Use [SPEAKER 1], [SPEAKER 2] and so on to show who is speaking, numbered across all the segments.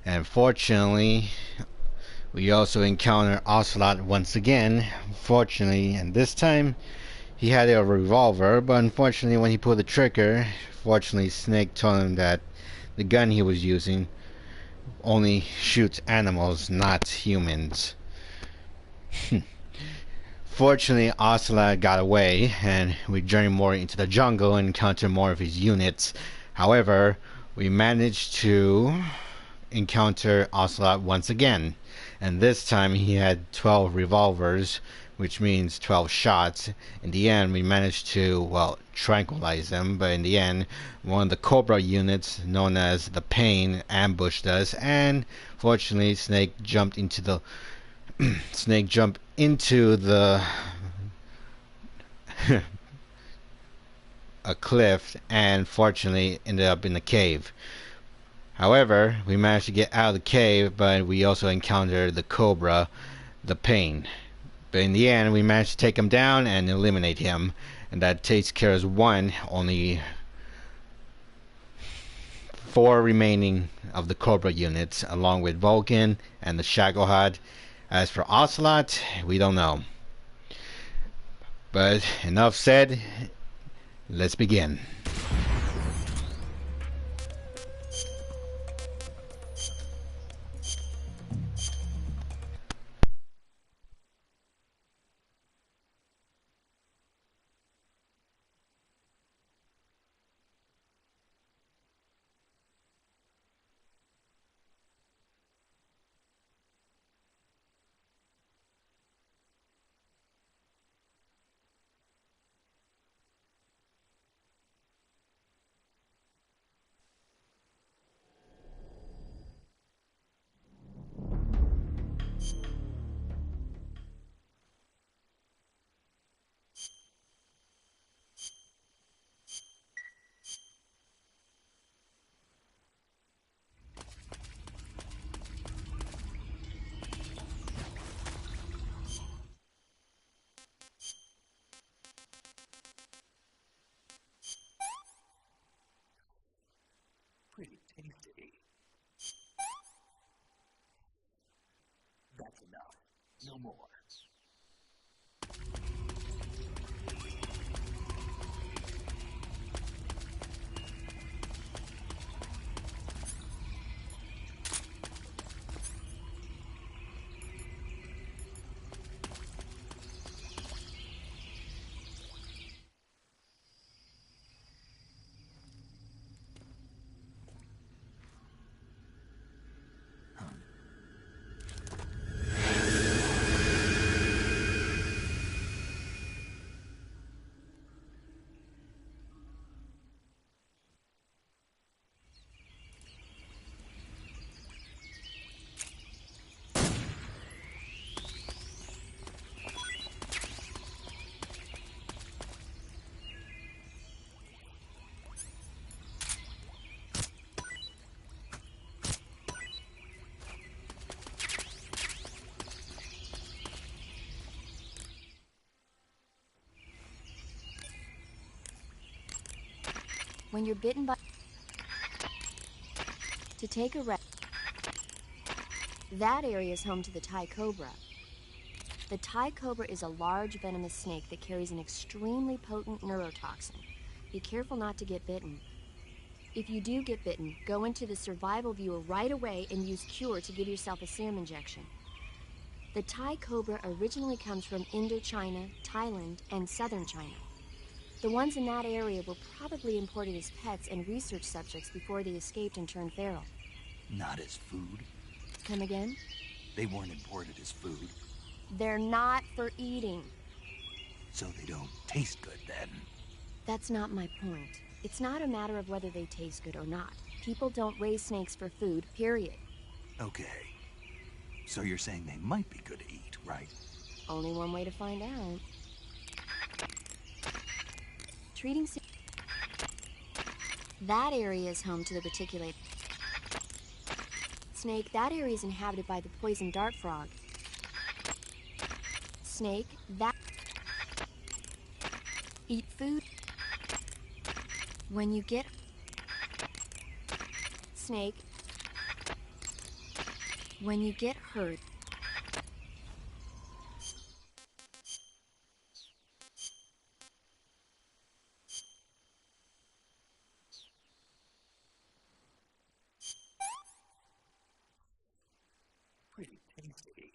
[SPEAKER 1] And fortunately, we also encounter Ocelot once again. Fortunately, and this time he had a revolver, but unfortunately, when he pulled the trigger, fortunately, Snake told him that the gun he was using only shoots animals, not humans. Fortunately, Ocelot got away, and we journey more into the jungle and encounter more of his units. However, we managed to encounter Ocelot once again, and this time he had 12 revolvers, which means 12 shots. In the end, we managed to, well, tranquilize them, but in the end, one of the Cobra units, known as the Pain, ambushed us, and fortunately, Snake jumped into the a cliff, and fortunately ended up in the cave. However, we managed to get out of the cave, but we also encountered the Cobra, the Pain. But in the end, we managed to take him down and eliminate him, and that takes care of one. Only 4 remaining of the Cobra units, along with Volgin and the Shaghod. As for Ocelot, we don't know. But enough said, let's begin.
[SPEAKER 2] Pretty tasty. That's enough. No more.
[SPEAKER 3] When you're bitten by... To take a rest, that area is home to the Thai cobra. The Thai cobra is a large venomous snake that carries an extremely potent neurotoxin. Be careful not to get bitten. If you do get bitten, go into the survival viewer right away and use Cure to give yourself a serum injection. The Thai cobra originally comes from Indochina, Thailand, and southern China. The ones in that area were probably imported as pets and research subjects before they escaped and turned feral.
[SPEAKER 2] Not as food?
[SPEAKER 3] Come again?
[SPEAKER 2] They weren't imported as food.
[SPEAKER 3] They're not for eating.
[SPEAKER 2] So they don't taste good then?
[SPEAKER 3] That's not my point. It's not a matter of whether they taste good or not. People don't raise snakes for food, period.
[SPEAKER 2] Okay. So you're saying they might be good to eat, right?
[SPEAKER 3] Only one way to find out. Treating... That area is home to the reticulate snake. That area is inhabited by the poison dart frog. Snake, that... Eat food. When you get... Snake. When you get hurt,
[SPEAKER 2] Pretty tasty.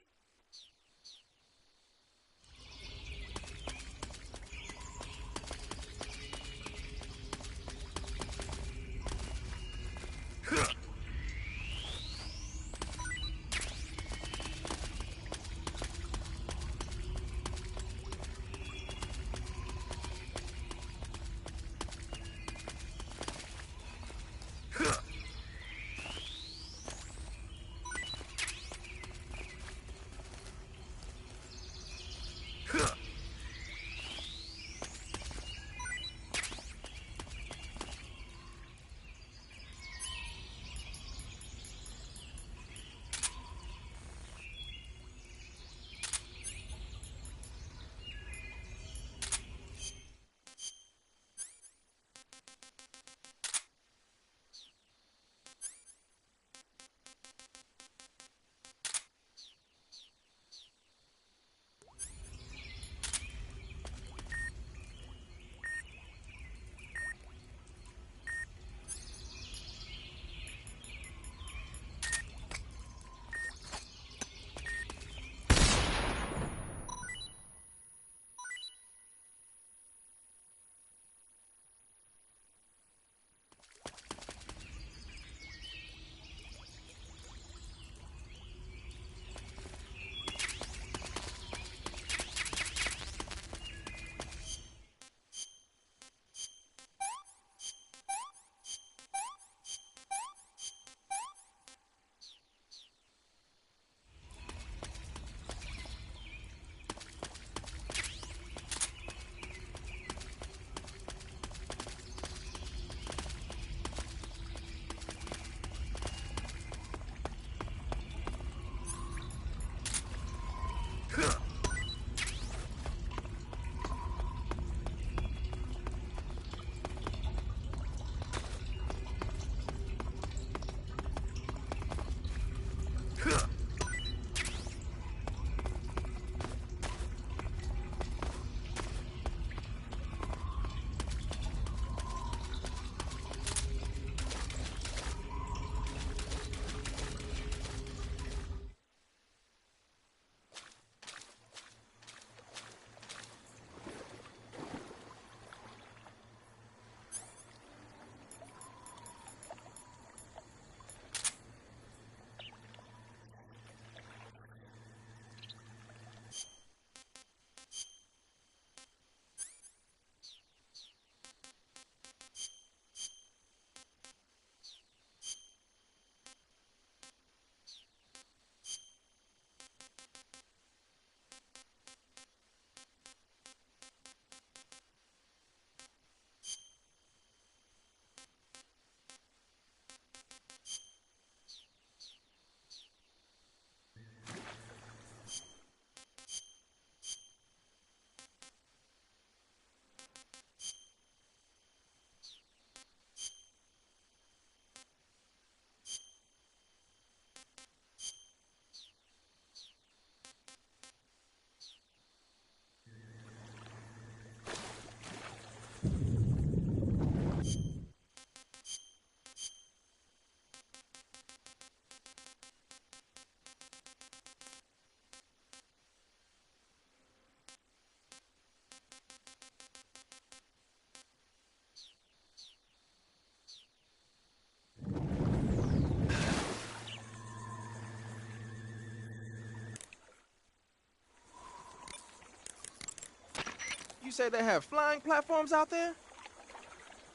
[SPEAKER 4] You say they have flying platforms out there?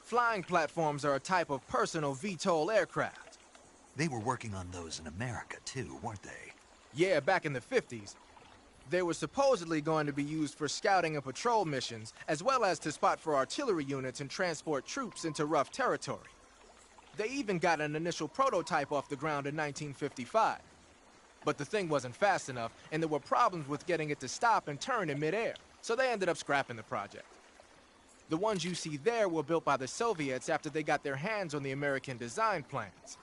[SPEAKER 4] Flying platforms are a type of personal VTOL aircraft.
[SPEAKER 2] They were working on those in America, too, weren't they?
[SPEAKER 4] Yeah, back in the 50s. They were supposedly going to be used for scouting and patrol missions, as well as to spot for artillery units and transport troops into rough territory. They even got an initial prototype off the ground in 1955. But the thing wasn't fast enough, and there were problems with getting it to stop and turn in midair, so they ended up scrapping the project. The ones you see there were built by the Soviets after they got their hands on the American design plans.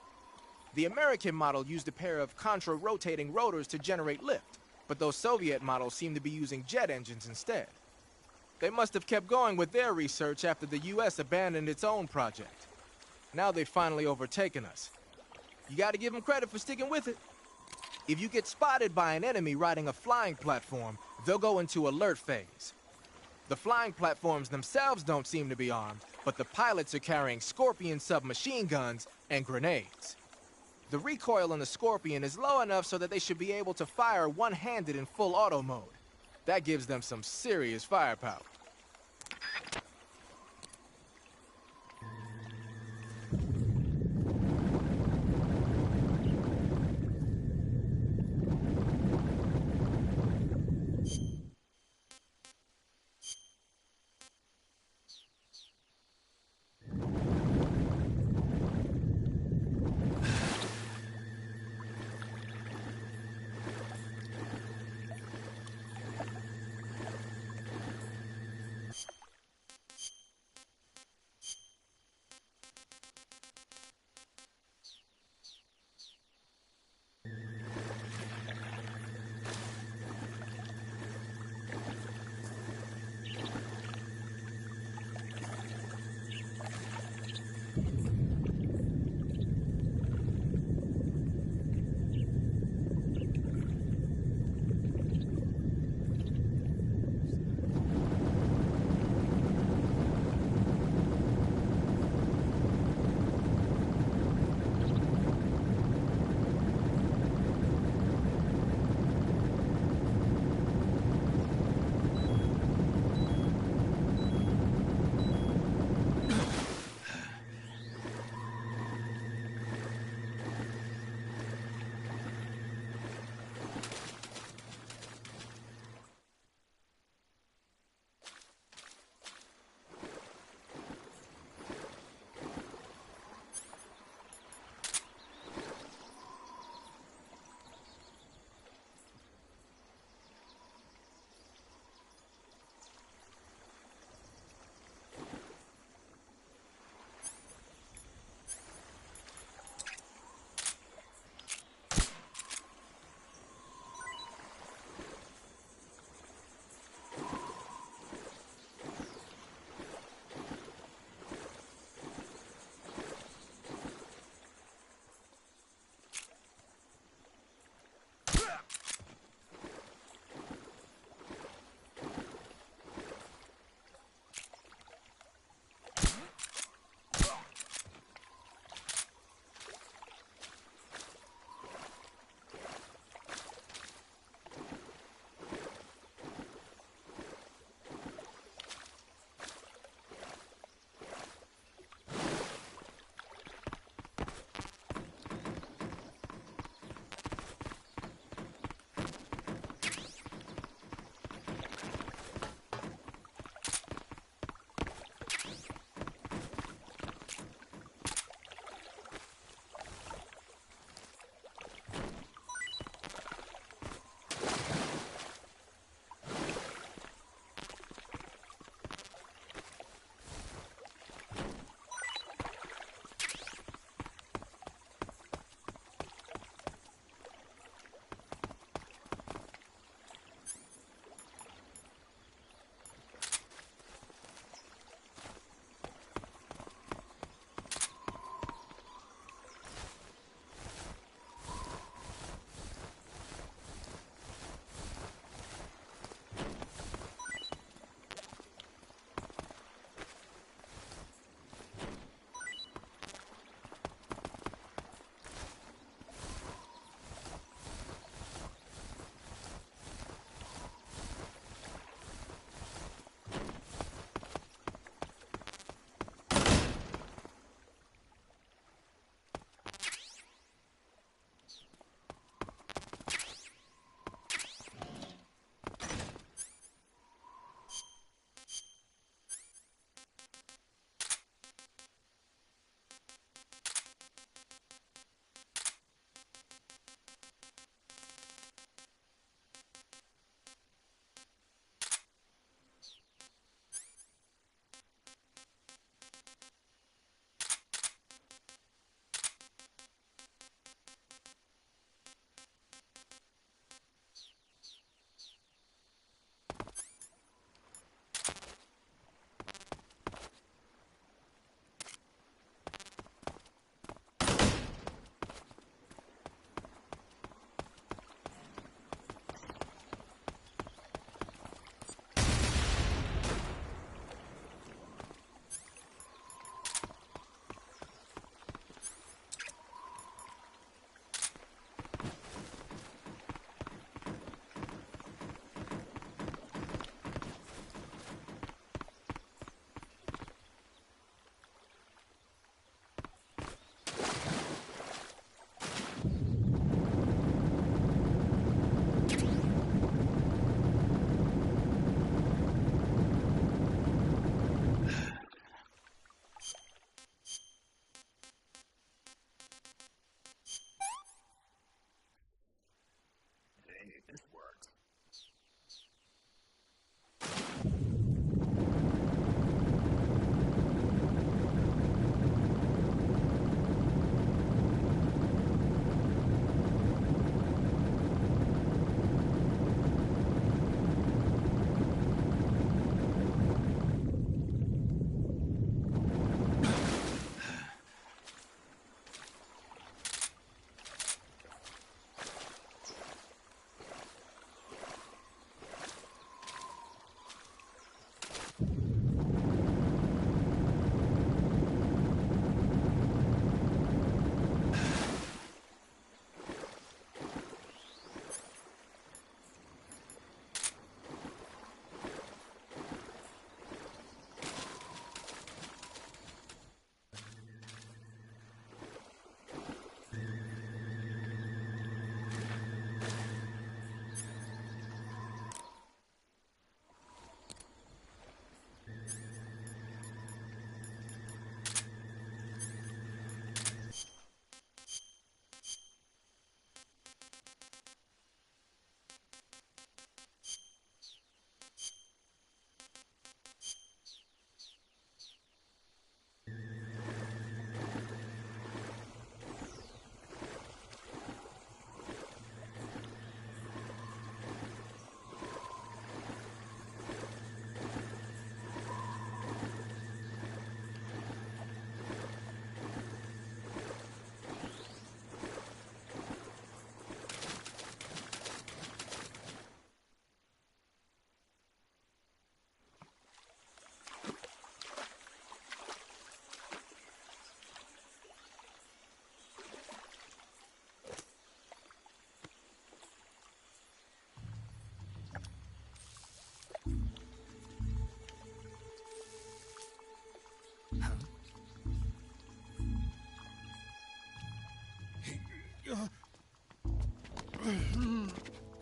[SPEAKER 4] The American model used a pair of contra-rotating rotors to generate lift, but those Soviet models seem to be using jet engines instead. They must have kept going with their research after the US abandoned its own project. Now they've finally overtaken us. You gotta give them credit for sticking with it. If you get spotted by an enemy riding a flying platform, they'll go into alert phase. The flying platforms themselves don't seem to be armed, but the pilots are carrying Scorpion submachine guns and grenades. The recoil on the Scorpion is low enough so that they should be able to fire one-handed in full auto mode. That gives them some serious firepower.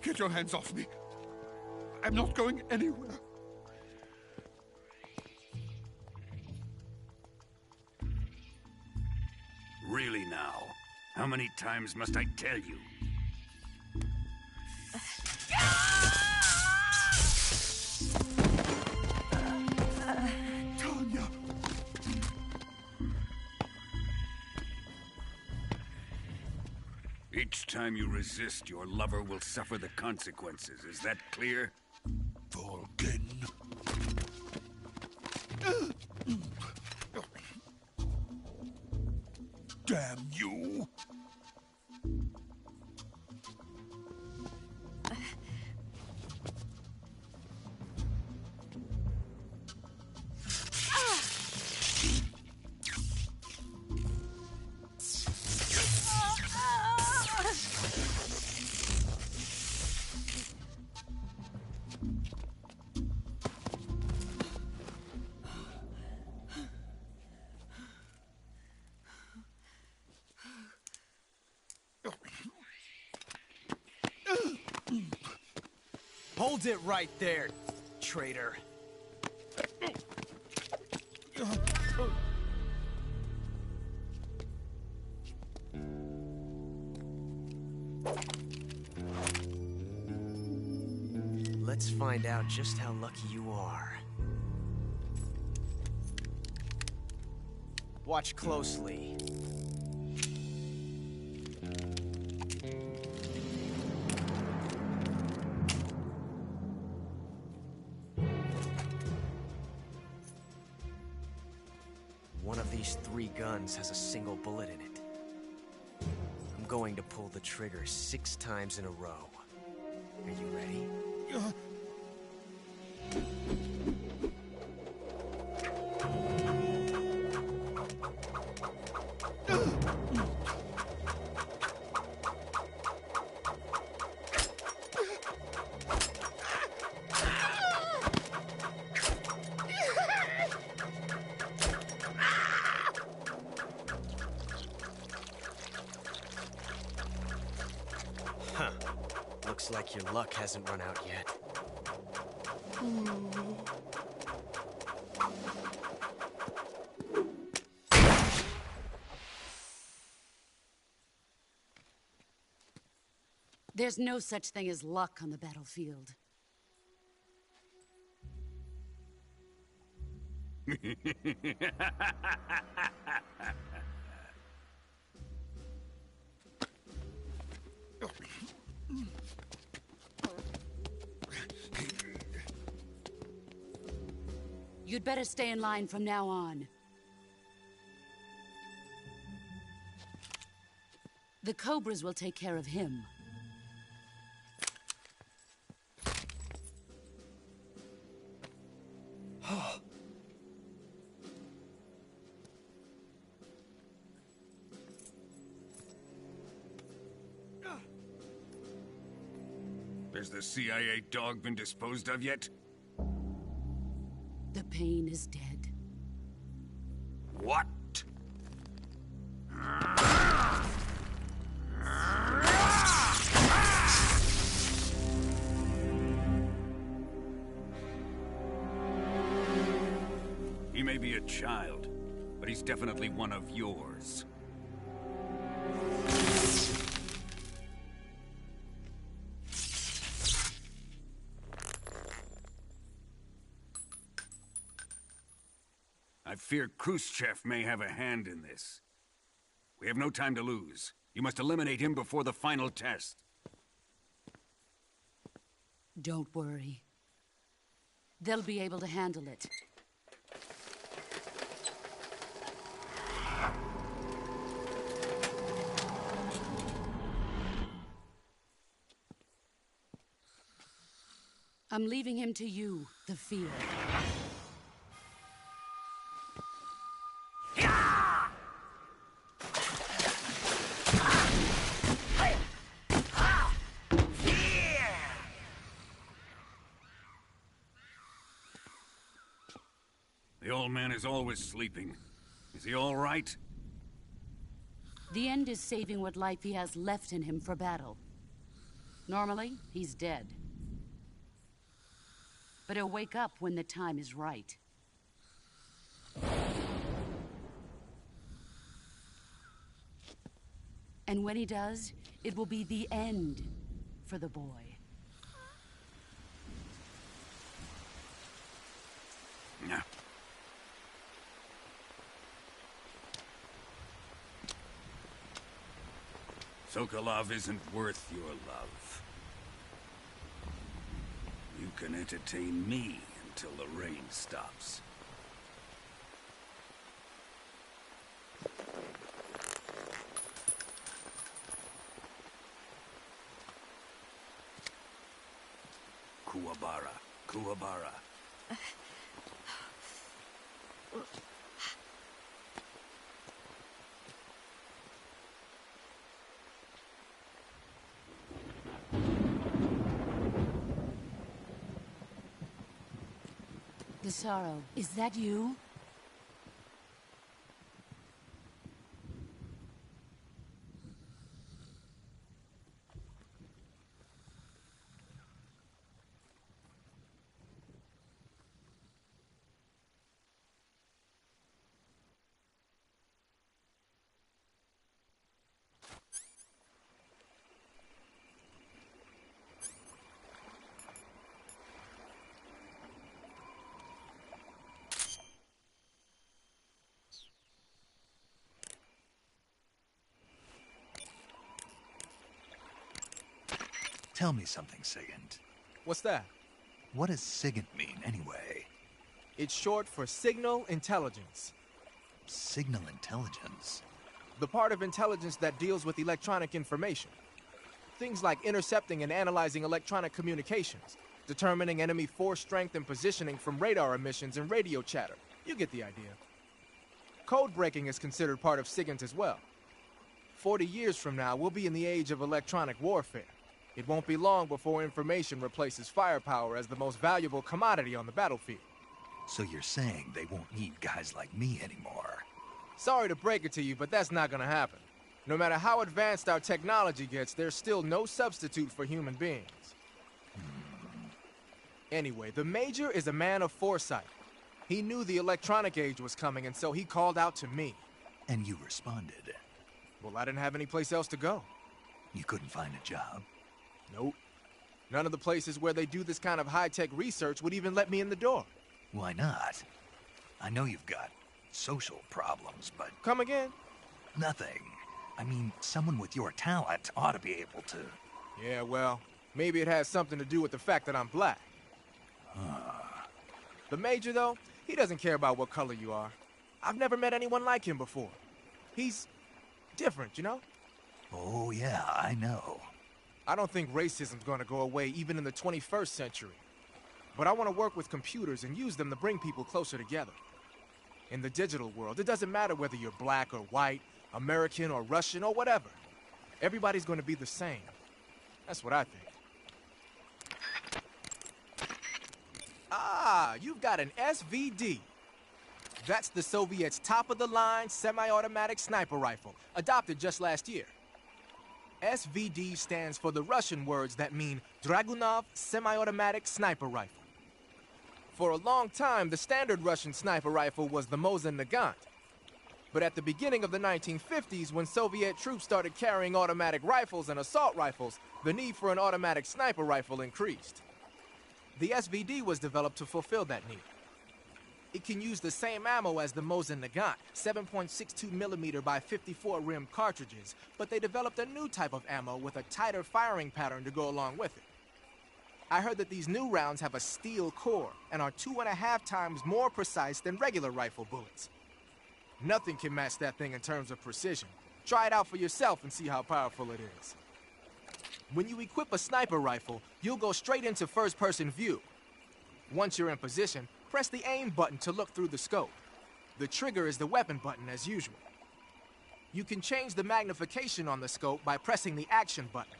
[SPEAKER 5] Get your hands off me. I'm not going anywhere.
[SPEAKER 2] Really now? How many times must I tell you?
[SPEAKER 5] Tanya!
[SPEAKER 2] Each time you resist, your lover will suffer the consequences. Is that clear?
[SPEAKER 5] Volgin. Damn you!
[SPEAKER 4] Hold it right there, traitor. Let's find out just how lucky you are. Watch closely. One of these 3 guns has a single bullet in it. I'm going to pull the trigger 6 times in a row. Are you ready? Huh. Looks like your luck hasn't run out yet.
[SPEAKER 6] There's no such thing as luck on the battlefield. You'd better stay in line from now on. The Cobras will take care of him.
[SPEAKER 2] Has the CIA dog been disposed of yet?
[SPEAKER 6] The pain is dead.
[SPEAKER 2] What? He may be a child, but he's definitely one of yours. I fear Khrushchev may have a hand in this. We have no time to lose. You must eliminate him before the final test.
[SPEAKER 6] Don't worry. They'll be able to handle it. I'm leaving him to you, the field.
[SPEAKER 2] The old man is always sleeping. Is he all right?
[SPEAKER 6] The end is saving what life he has left in him for battle. Normally, he's dead. But he'll wake up when the time is right. And when he does, it will be the end for the boy.
[SPEAKER 2] Yeah. Sokolov isn't worth your love. You can entertain me until the rain stops. Kuwabara, Kuwabara.
[SPEAKER 6] The sorrow, is that you?
[SPEAKER 7] Tell me something, Sigint.
[SPEAKER 4] What's that?
[SPEAKER 7] What does Sigint mean, anyway?
[SPEAKER 4] It's short for signal intelligence.
[SPEAKER 7] Signal intelligence?
[SPEAKER 4] The part of intelligence that deals with electronic information. Things like intercepting and analyzing electronic communications, determining enemy force strength and positioning from radar emissions and radio chatter. You get the idea. Code breaking is considered part of SIGINT as well. 40 years from now, we'll be in the age of electronic warfare. It won't be long before information replaces firepower as the most valuable commodity on the battlefield.
[SPEAKER 7] So you're saying they won't need guys like me anymore?
[SPEAKER 4] Sorry to break it to you, but that's not gonna happen. No matter how advanced our technology gets, there's still no substitute for human beings. Anyway, the Major is a man of foresight. He knew the electronic age was coming, and so he called out to me.
[SPEAKER 7] And you responded?
[SPEAKER 4] Well, I didn't have any place else to go.
[SPEAKER 7] You couldn't find a job?
[SPEAKER 4] Nope. None of the places where they do this kind of high-tech research would even let me in the door.
[SPEAKER 7] Why not? I know you've got social problems, but...
[SPEAKER 4] Come again?
[SPEAKER 7] Nothing. I mean, someone with your talent ought to be able to...
[SPEAKER 4] Yeah, well, maybe it has something to do with the fact that I'm black. The Major, though, he doesn't care about what color you are. I've never met anyone like him before. He's different, you know?
[SPEAKER 7] Oh, yeah, I know.
[SPEAKER 4] I don't think racism's gonna go away even in the 21st century. But I want to work with computers and use them to bring people closer together. In the digital world, it doesn't matter whether you're black or white, American or Russian or whatever. Everybody's gonna be the same. That's what I think. Ah, you've got an SVD. That's the Soviets' top-of-the-line semi-automatic sniper rifle, adopted just last year. SVD stands for the Russian words that mean Dragunov Semi-Automatic Sniper Rifle. For a long time, the standard Russian sniper rifle was the Mosin Nagant. But at the beginning of the 1950s, when Soviet troops started carrying automatic rifles and assault rifles, the need for an automatic sniper rifle increased. The SVD was developed to fulfill that need. It can use the same ammo as the Mosin Nagant, 7.62mm by 54 rim cartridges, but they developed a new type of ammo with a tighter firing pattern to go along with it. I heard that these new rounds have a steel core and are 2.5 times more precise than regular rifle bullets. Nothing can match that thing in terms of precision. Try it out for yourself and see how powerful it is. When you equip a sniper rifle, you'll go straight into first-person view. Once you're in position, press the aim button to look through the scope. The trigger is the weapon button as usual. You can change the magnification on the scope by pressing the action button.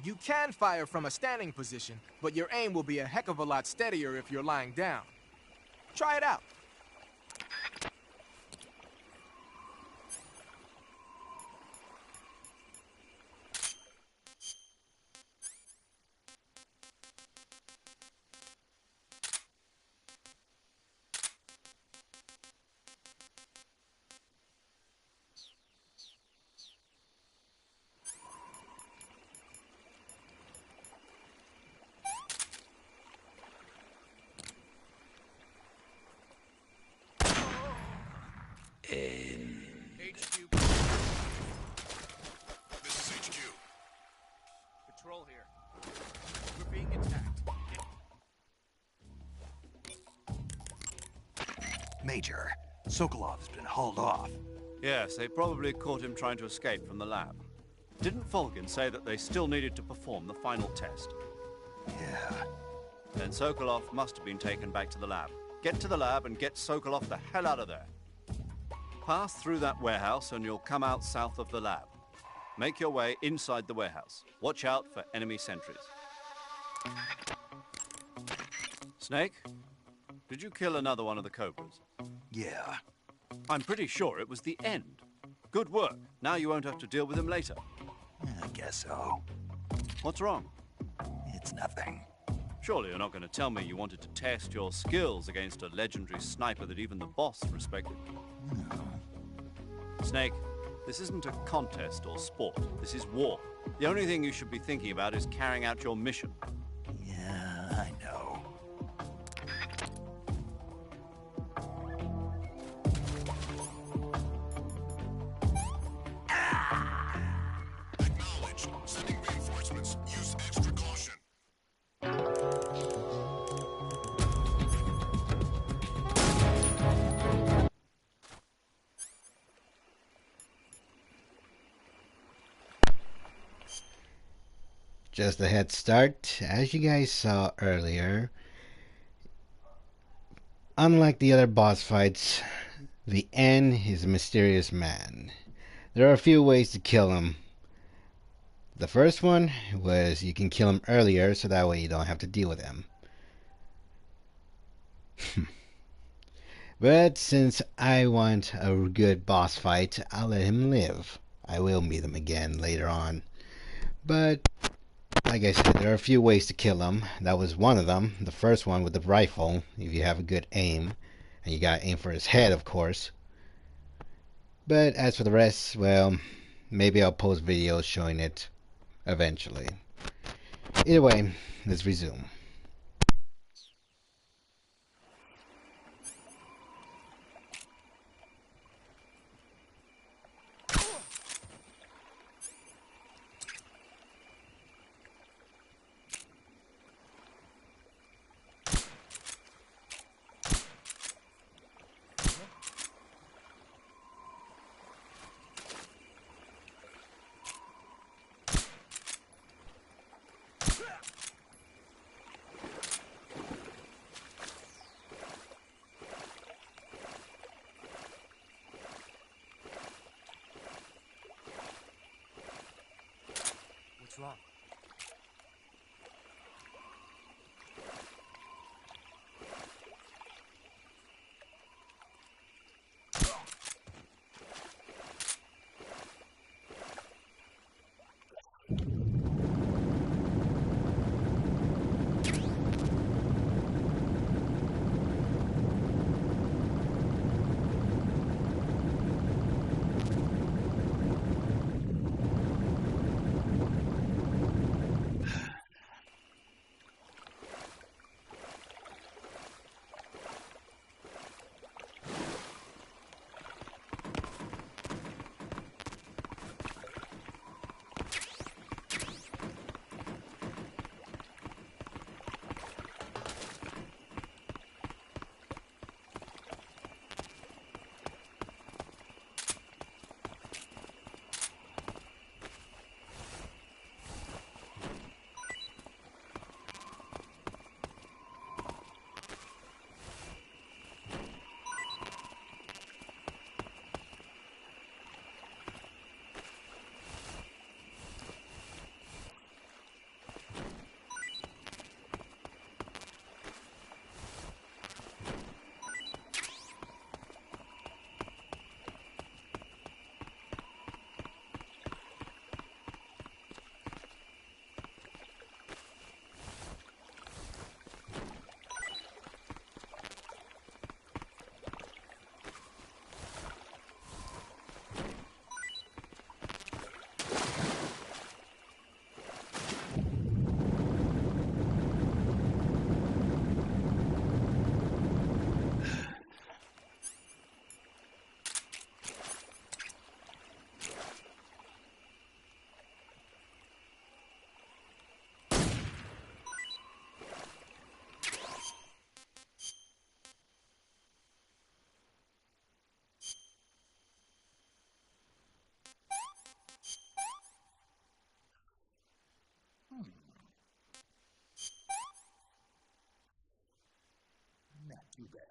[SPEAKER 4] You can fire from a standing position, but your aim will be a heck of a lot steadier if you're lying down. Try it out.
[SPEAKER 8] patrol here. We're being attacked.
[SPEAKER 7] Major, Sokolov's been hauled off.
[SPEAKER 9] Yes, they probably caught him trying to escape from the lab. Didn't Volgin say that they still needed to perform the final test?
[SPEAKER 7] Yeah.
[SPEAKER 9] Then Sokolov must have been taken back to the lab. Get to the lab and get Sokolov the hell out of there. Pass through that warehouse and you'll come out south of the lab. Make your way inside the warehouse. Watch out for enemy sentries. Snake, did you kill another one of the Cobras?
[SPEAKER 7] Yeah.
[SPEAKER 9] I'm pretty sure it was the end. Good work. Now you won't have to deal with him later.
[SPEAKER 7] I guess so.
[SPEAKER 9] What's wrong?
[SPEAKER 7] It's nothing.
[SPEAKER 9] Surely you're not going to tell me you wanted to test your skills against a legendary sniper that even the boss respected.
[SPEAKER 7] No.
[SPEAKER 9] Snake, this isn't a contest or sport. This is war. The only thing you should be thinking about is carrying out your mission.
[SPEAKER 7] Yeah, I know.
[SPEAKER 10] Acknowledged. Sending reinforcements. Use extra caution.
[SPEAKER 1] Just a head start. As you guys saw earlier, unlike the other boss fights, the N is a mysterious man. There are a few ways to kill him. The first one was you can kill him earlier so that way you don't have to deal with him. But since I want a good boss fight, I'll let him live. I will meet him again later on. But like I said, there are a few ways to kill him. That was one of them. The first one with the rifle, if you have a good aim. And you gotta aim for his head, of course. But as for the rest, well, maybe I'll post videos showing it eventually. Either way, let's resume.
[SPEAKER 8] What's wrong?
[SPEAKER 11] Not too bad.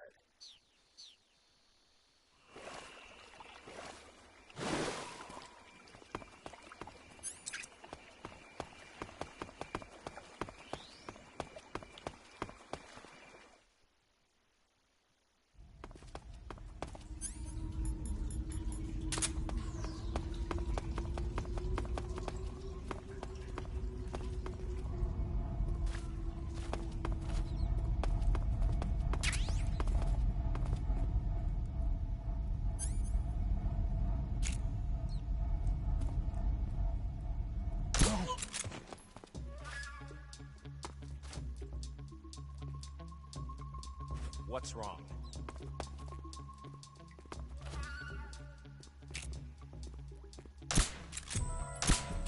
[SPEAKER 8] What's wrong?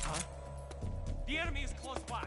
[SPEAKER 8] Huh? The enemy is close by.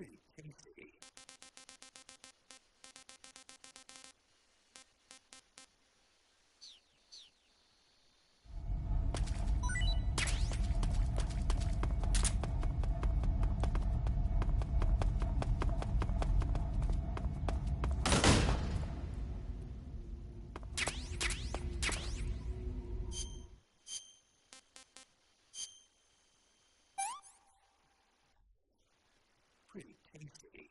[SPEAKER 11] Pretty tasty. Pretty tasty.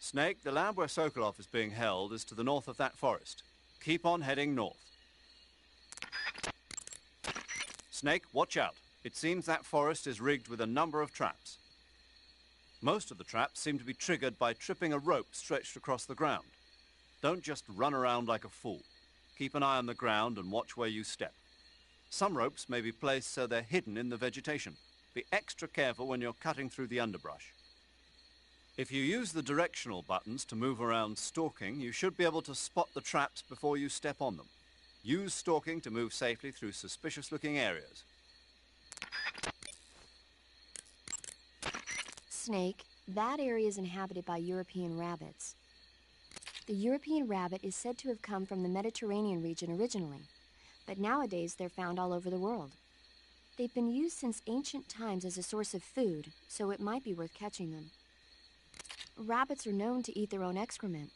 [SPEAKER 9] Snake, the lab where Sokolov is being held is to the north of that forest. Keep on heading north. Snake, watch out. It seems that forest is rigged with a number of traps. Most of the traps seem to be triggered by tripping a rope stretched across the ground. Don't just run around like a fool. Keep an eye on the ground and watch where you step. Some ropes may be placed so they're hidden in the vegetation. Be extra careful when you're cutting through the underbrush. If you use the directional buttons to move around stalking, you should be able to spot the traps before you step on them. Use stalking to move safely through suspicious-looking areas.
[SPEAKER 3] Snake, that area is inhabited by European rabbits. The European rabbit is said to have come from the Mediterranean region originally, but nowadays they're found all over the world. They've been used since ancient times as a source of food, so it might be worth catching them. Rabbits are known to eat their own excrement.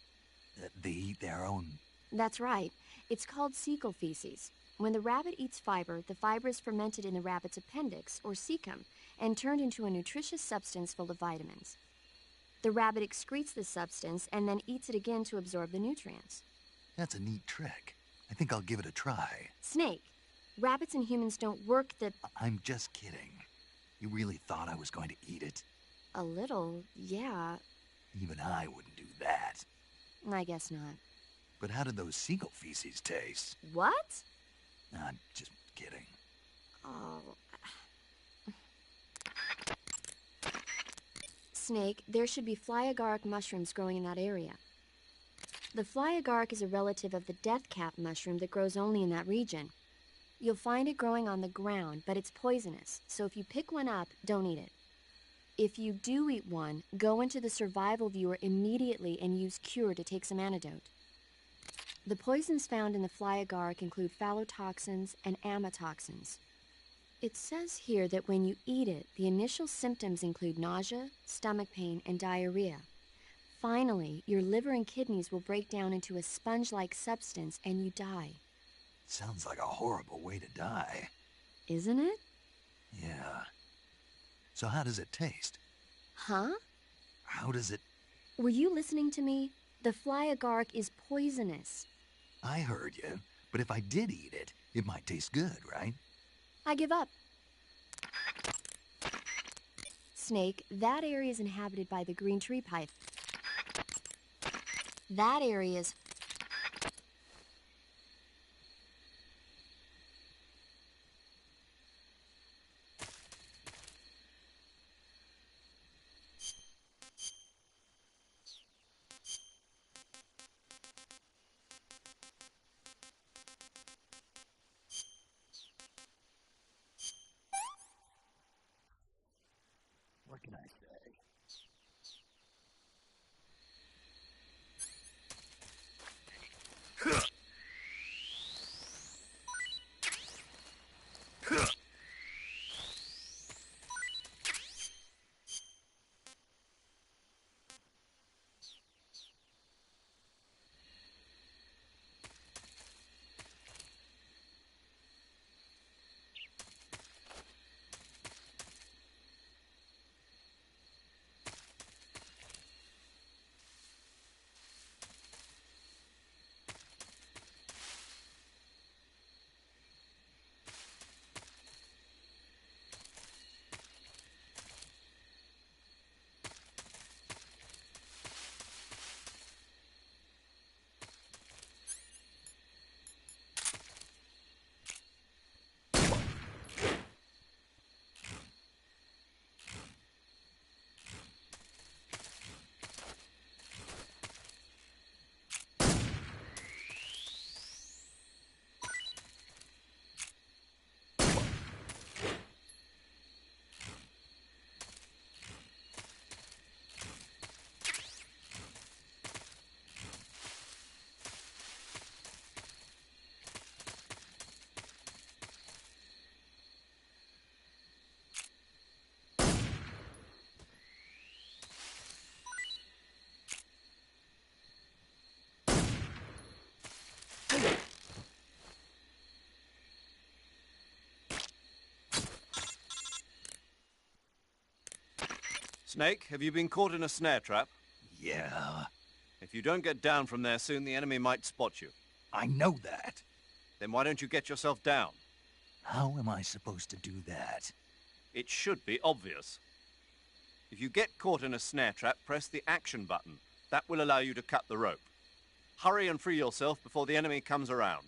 [SPEAKER 7] They eat their own...
[SPEAKER 3] That's right. It's called cecal feces. When the rabbit eats fiber, the fiber is fermented in the rabbit's appendix, or cecum, and turned into a nutritious substance full of vitamins. The rabbit excretes this substance and then eats it again to absorb the nutrients.
[SPEAKER 7] That's a neat trick. I think I'll give it a try.
[SPEAKER 3] Snake, rabbits and humans don't work the...
[SPEAKER 7] I'm just kidding. You really thought I was going to eat it?
[SPEAKER 3] A little, yeah.
[SPEAKER 7] Even I wouldn't do that.
[SPEAKER 3] I guess not.
[SPEAKER 7] But how did those seagull feces taste?
[SPEAKER 3] What?
[SPEAKER 7] I'm just kidding.
[SPEAKER 3] Oh... Snake, there should be fly agaric mushrooms growing in that area. The fly agaric is a relative of the death cap mushroom that grows only in that region. You'll find it growing on the ground, but it's poisonous, so if you pick one up, don't eat it. If you do eat one, go into the survival viewer immediately and use Cure to take some antidote. The poisons found in the fly agaric include phallotoxins and amatoxins. It says here that when you eat it, the initial symptoms include nausea, stomach pain, and diarrhea. Finally, your liver and kidneys will break down into a sponge-like substance and you die.
[SPEAKER 7] Sounds like a horrible way to die.
[SPEAKER 3] Isn't it?
[SPEAKER 7] Yeah. So how does it taste?
[SPEAKER 3] Huh?
[SPEAKER 7] How does it...
[SPEAKER 3] Were you listening to me? The fly agaric is poisonous.
[SPEAKER 7] I heard you, but if I did eat it, it might taste good, right?
[SPEAKER 3] I give up. Snake, that area is inhabited by the green tree python. That area is...
[SPEAKER 7] What can I say?
[SPEAKER 9] Snake, have you been caught in a snare trap?
[SPEAKER 7] Yeah.
[SPEAKER 9] If you don't get down from there soon, the enemy might spot you.
[SPEAKER 7] I know that.
[SPEAKER 9] Then why don't you get yourself down?
[SPEAKER 7] How am I supposed to do that?
[SPEAKER 9] It should be obvious. If you get caught in a snare trap, press the action button. That will allow you to cut the rope. Hurry and free yourself before the enemy comes around.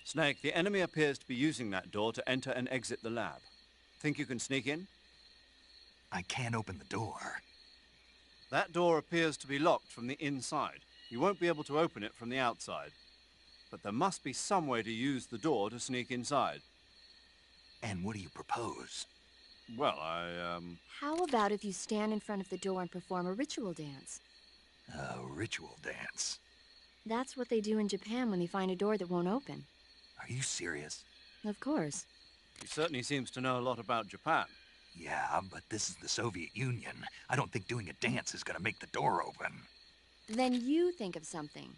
[SPEAKER 9] Snake, the enemy appears to be using that door to enter and exit the lab. Think you can sneak in?
[SPEAKER 7] I can't open the door.
[SPEAKER 9] That door appears to be locked from the inside. You won't be able to open it from the outside. But there must be some way to use the door to sneak inside.
[SPEAKER 7] And what do you propose?
[SPEAKER 9] Well,
[SPEAKER 3] How about if you stand in front of the door and perform a ritual dance?
[SPEAKER 7] A ritual dance?
[SPEAKER 3] That's what they do in Japan when they find a door that won't open.
[SPEAKER 7] Are you serious?
[SPEAKER 3] Of course.
[SPEAKER 9] He certainly seems to know a lot about Japan.
[SPEAKER 7] Yeah, but this is the Soviet Union. I don't think doing a dance is gonna make the door open.
[SPEAKER 3] Then you think of something.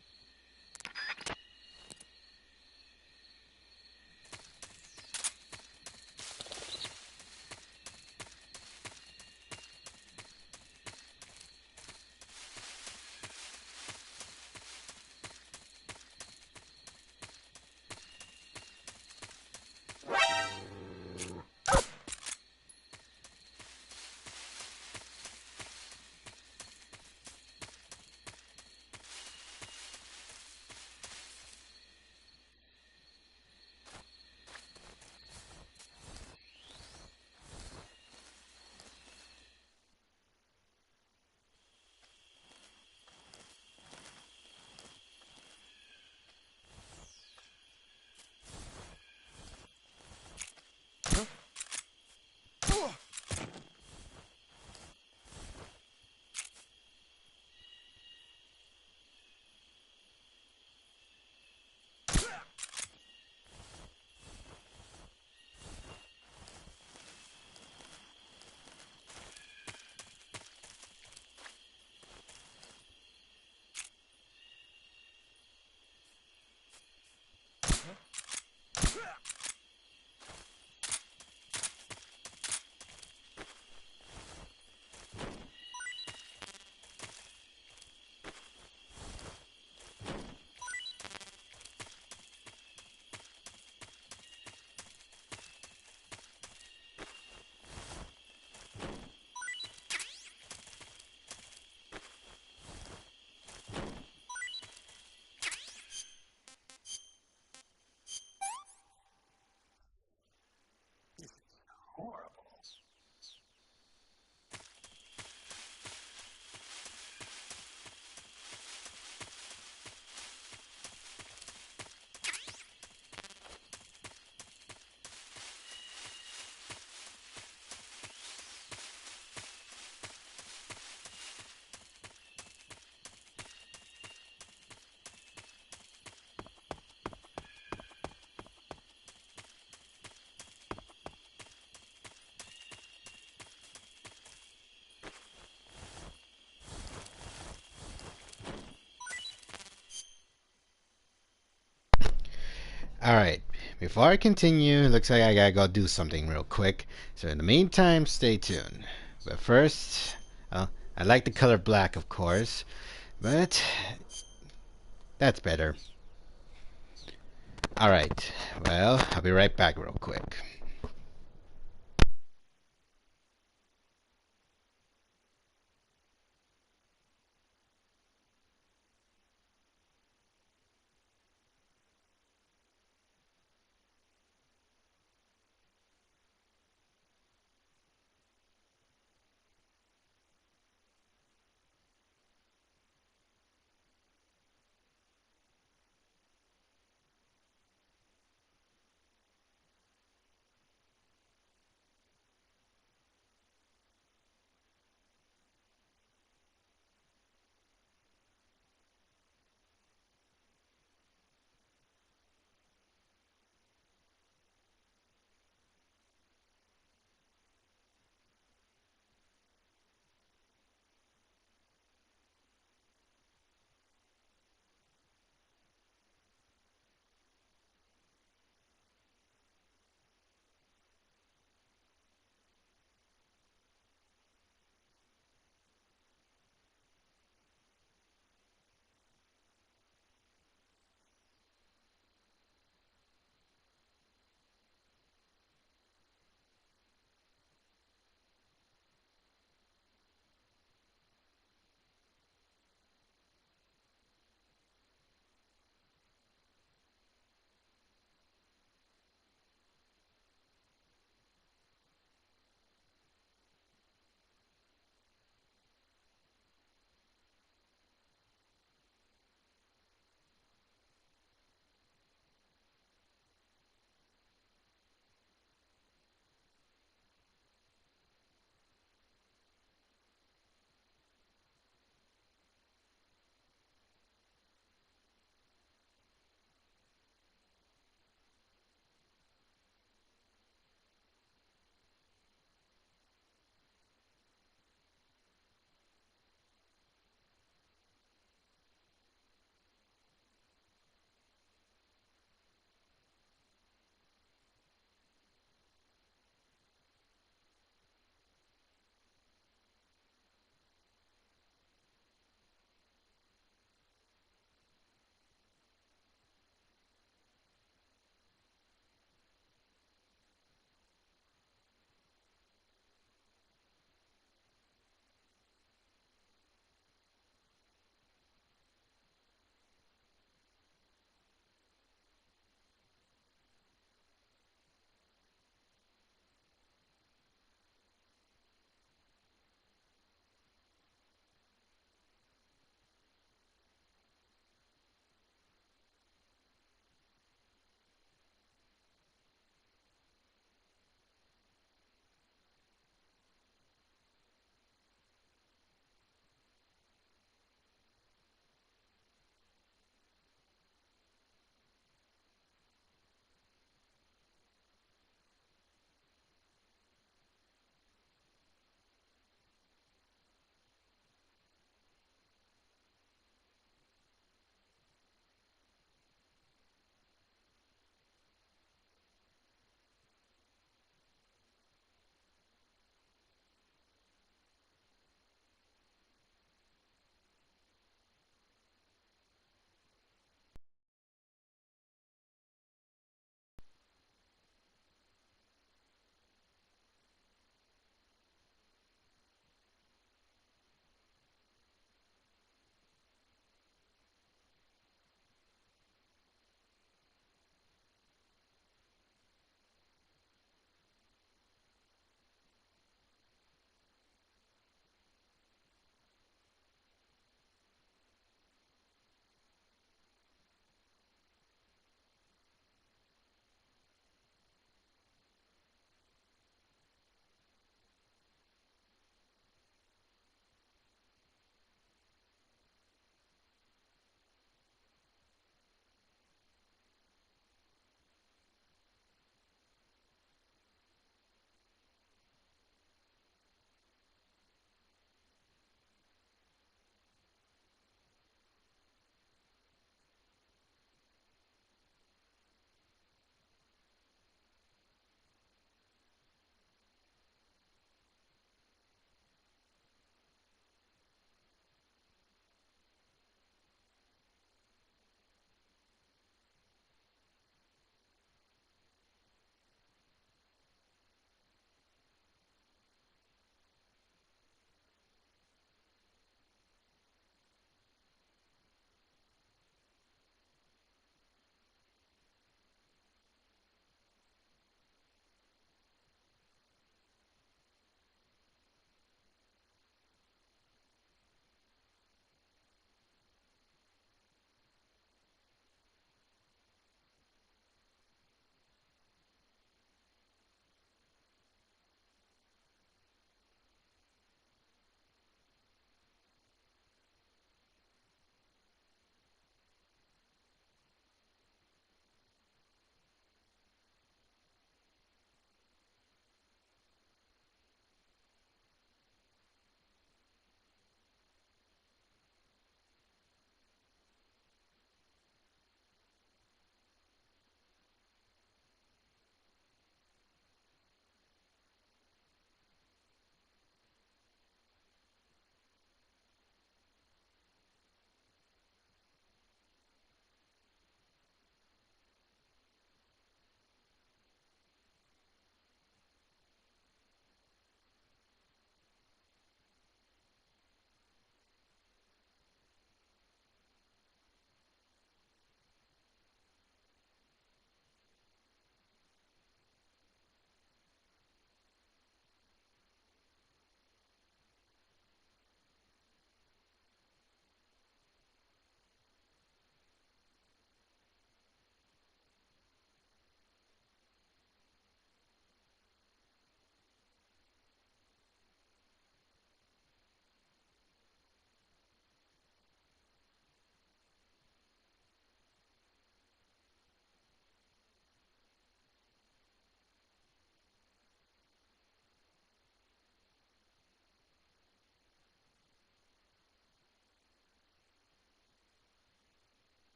[SPEAKER 11] Horrible.
[SPEAKER 1] Alright, before I continue, looks like I gotta go do something real quick. So in the meantime, stay tuned. But first, I like the color black, of course, but that's better. Alright, well, I'll be right back real quick.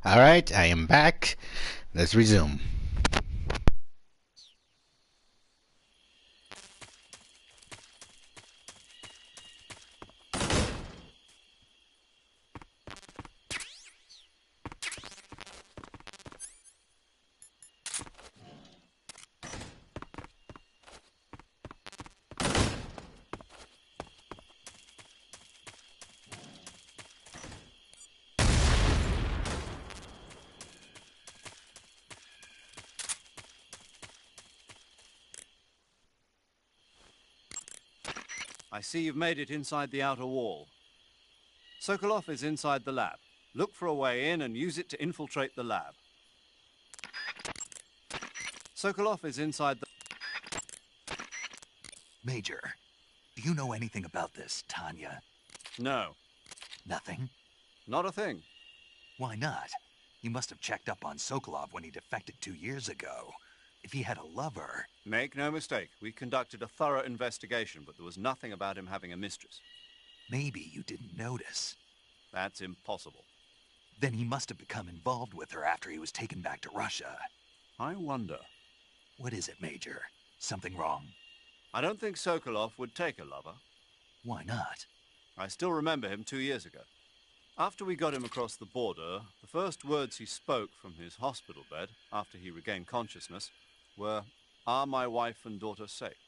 [SPEAKER 1] Alright, I am back. Let's resume.
[SPEAKER 9] I see you've made it inside the outer wall. Sokolov is inside the lab. Look for a way in and use it to infiltrate the lab. Sokolov is inside the...
[SPEAKER 7] Major, do you know anything about this, Tanya?
[SPEAKER 9] No.
[SPEAKER 7] Nothing?
[SPEAKER 9] Not a thing.
[SPEAKER 7] Why not? You must have checked up on Sokolov when he defected 2 years ago. If he had a lover...
[SPEAKER 9] Make no mistake, we conducted a thorough investigation, but there was nothing about him having a mistress.
[SPEAKER 7] Maybe you didn't notice.
[SPEAKER 9] That's impossible.
[SPEAKER 7] Then he must have become involved with her after he was taken back to Russia.
[SPEAKER 9] I wonder.
[SPEAKER 7] What is it, Major? Something wrong?
[SPEAKER 9] I don't think Sokolov would take a lover.
[SPEAKER 7] Why not?
[SPEAKER 9] I still remember him 2 years ago. After we got him across the border, the first words he spoke from his hospital bed, after he regained consciousness, were, "Are my wife and daughter safe?"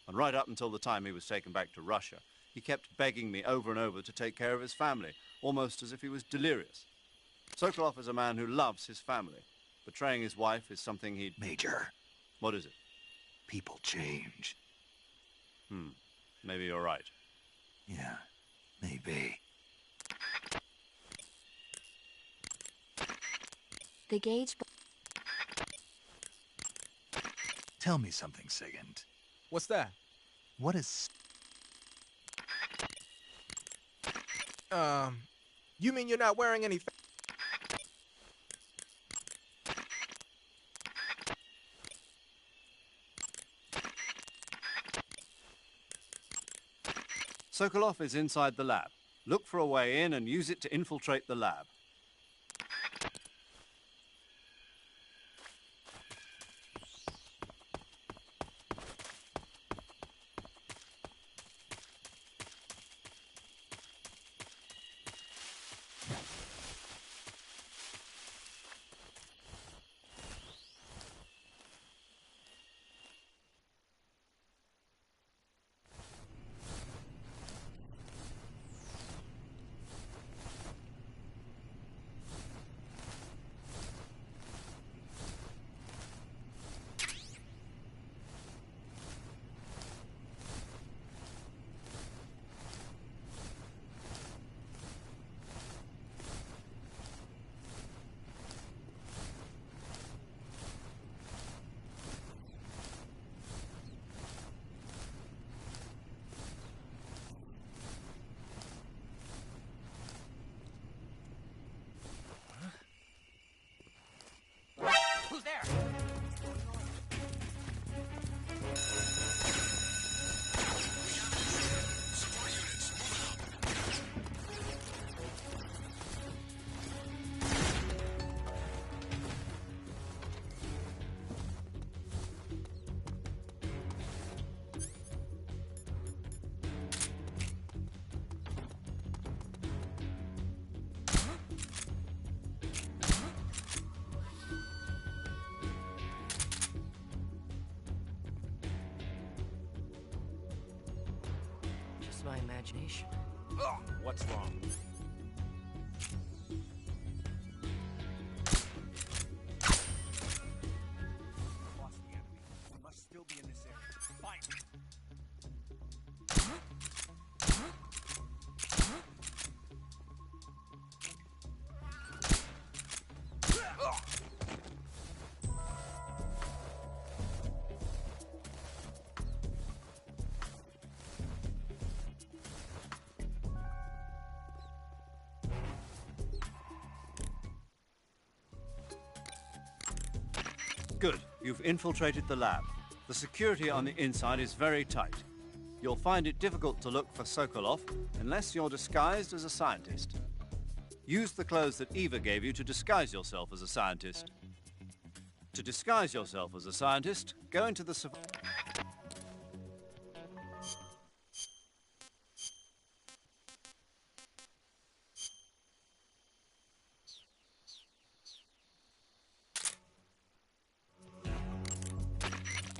[SPEAKER 9] And right up until the time he was taken back to Russia, he kept begging me over and over to take care of his family, almost as if he was delirious. Sokolov is a man who loves his family. Betraying his wife is something he'd...
[SPEAKER 7] Major.
[SPEAKER 9] What is it?
[SPEAKER 7] People change.
[SPEAKER 9] Maybe you're right.
[SPEAKER 7] Yeah, maybe.
[SPEAKER 3] The gauge...
[SPEAKER 7] Tell me something, Sigint.
[SPEAKER 4] What's that?
[SPEAKER 7] What is...
[SPEAKER 4] You mean you're not wearing any...
[SPEAKER 9] Sokolov is inside the lab. Look for a way in and use it to infiltrate the lab.
[SPEAKER 8] Who's there?
[SPEAKER 10] Support units, moving out.
[SPEAKER 8] Just my imagination. Ugh, what's wrong? Lost the enemy. We must still be in this area. Find it.
[SPEAKER 9] Good. You've infiltrated the lab. The security on the inside is very tight. You'll find it difficult to look for Sokolov unless you're disguised as a scientist. Use the clothes that Eva gave you to disguise yourself as a scientist. To disguise yourself as a scientist, go into the...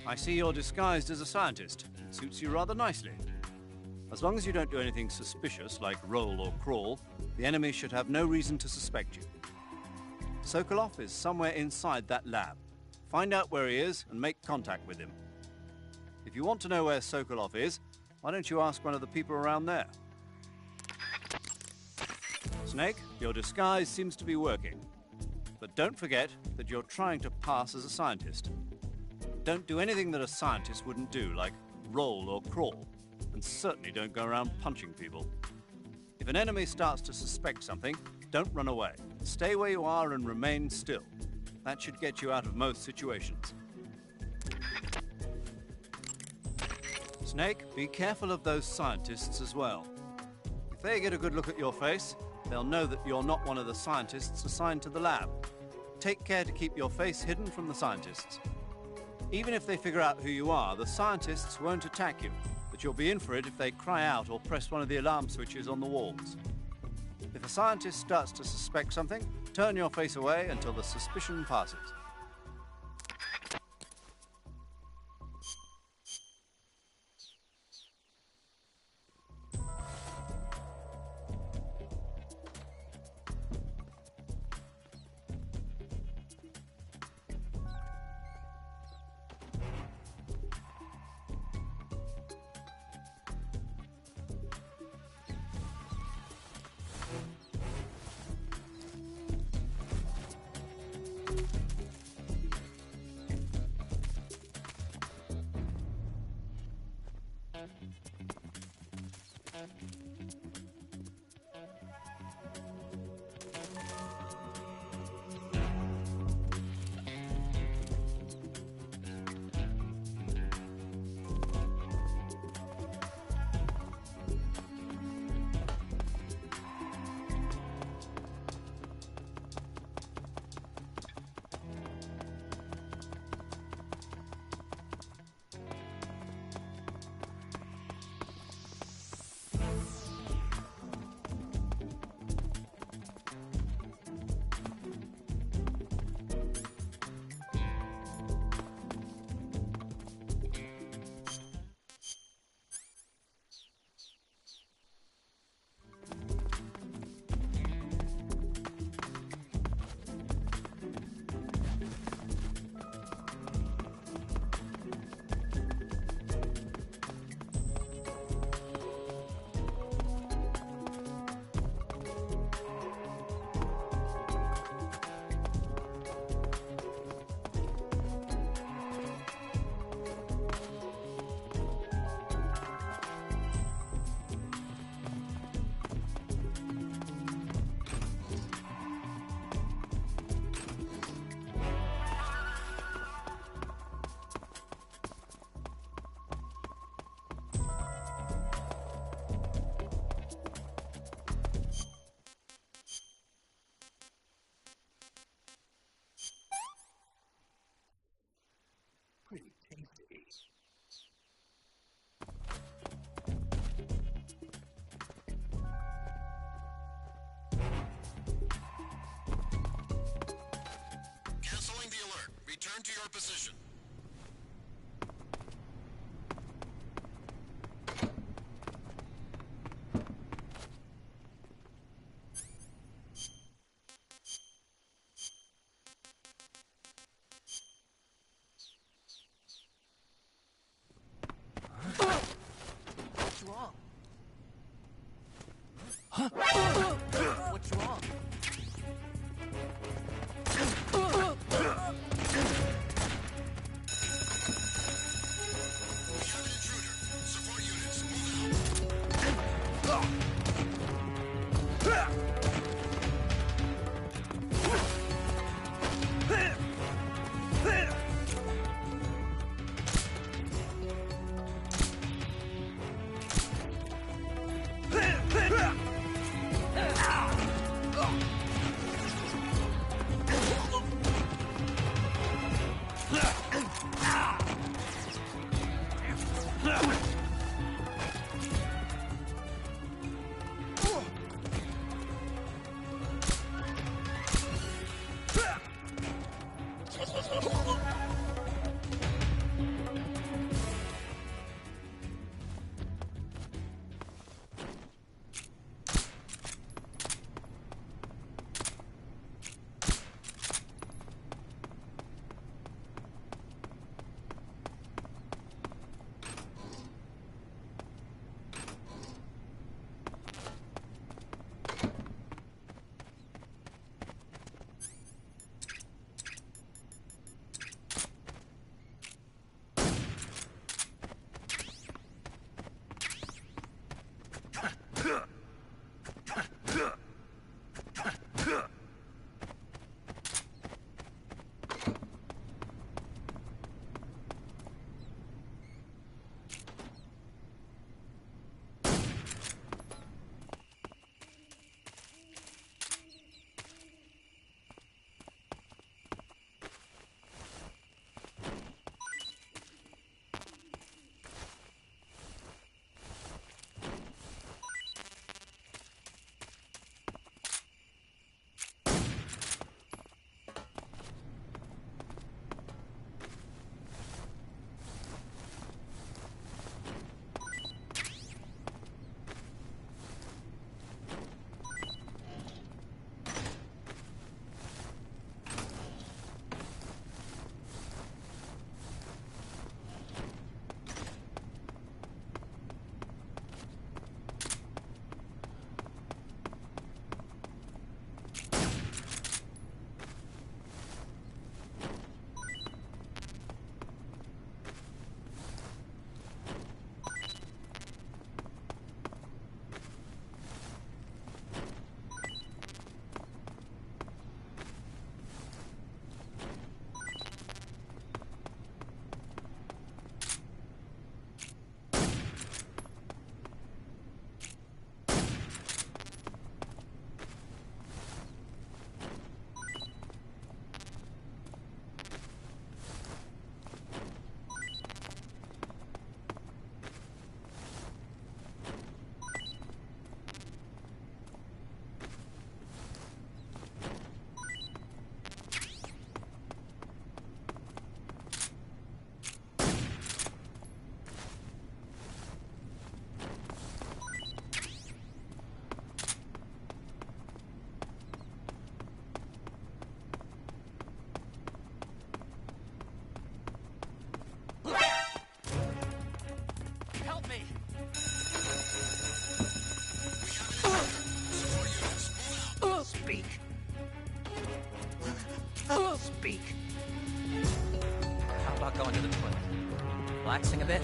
[SPEAKER 9] I see you're disguised as a scientist. It suits you rather nicely. As long as you don't do anything suspicious, like roll or crawl, the enemy should have no reason to suspect you. Sokolov is somewhere inside that lab. Find out where he is and make contact with him. If you want to know where Sokolov is, why don't you ask one of the people around there? Snake, your disguise seems to be working. But don't forget that you're trying to pass as a scientist. Don't do anything that a scientist wouldn't do, like roll or crawl. And certainly don't go around punching people. If an enemy starts to suspect something, don't run away. Stay where you are and remain still. That should get you out of most situations. Snake, be careful of those scientists as well. If they get a good look at your face, they'll know that you're not one of the scientists assigned to the lab. Take care to keep your face hidden from the scientists. Even if they figure out who you are, the scientists won't attack you, but you'll be in for it if they cry out or press one of the alarm switches on the walls. If a scientist starts to suspect something, turn your face away until the suspicion passes.
[SPEAKER 11] Pretty tasty.
[SPEAKER 10] Canceling the alert. Return to your position.
[SPEAKER 4] What's wrong? What's wrong?
[SPEAKER 7] beak.
[SPEAKER 12] How about going to the toilet? Relaxing a bit?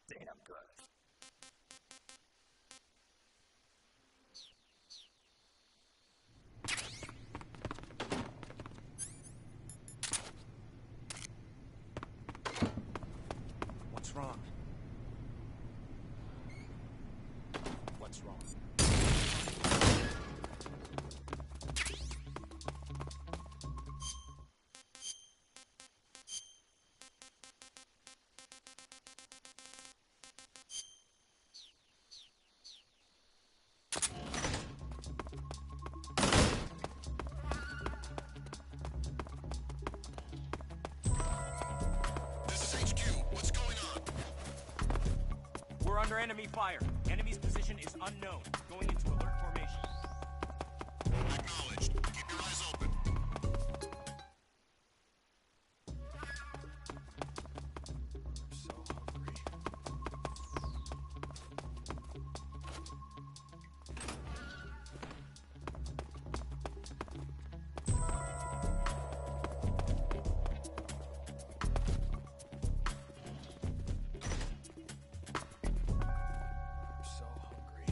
[SPEAKER 11] Damn good.
[SPEAKER 8] What's wrong? What's wrong?
[SPEAKER 10] This is HQ. What's going on?
[SPEAKER 8] We're under enemy fire. Enemy's position is unknown. Going into alert formation.
[SPEAKER 10] Acknowledged. Keep your eyes open.
[SPEAKER 4] I'm so hungry. I'm so hungry.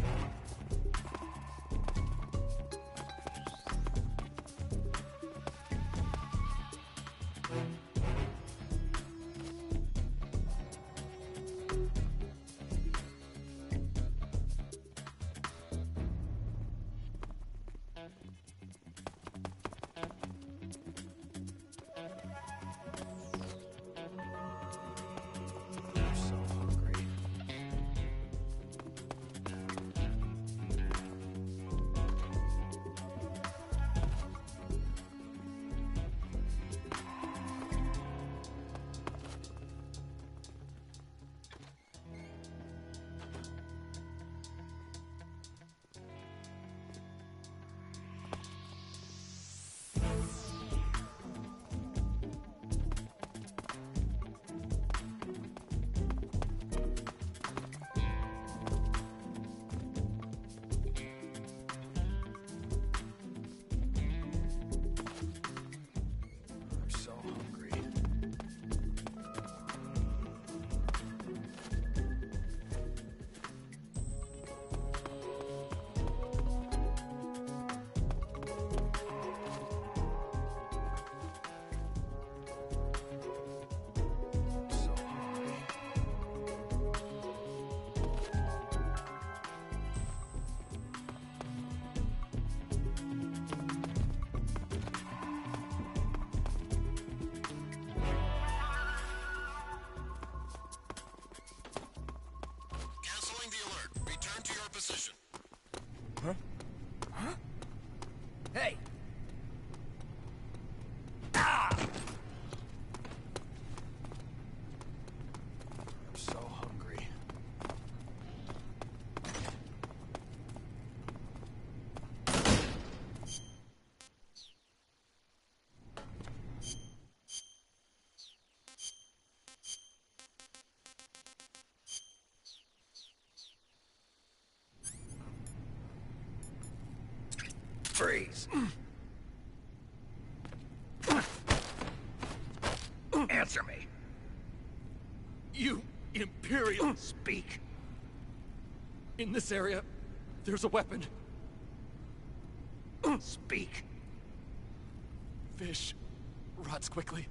[SPEAKER 12] Huh? Huh? Hey! Ah!
[SPEAKER 4] I'm so hungry.
[SPEAKER 12] Freeze! Answer me!
[SPEAKER 5] You Imperial!
[SPEAKER 12] Speak!
[SPEAKER 5] In this area, there's a weapon.
[SPEAKER 12] Speak!
[SPEAKER 5] Fish rots quickly.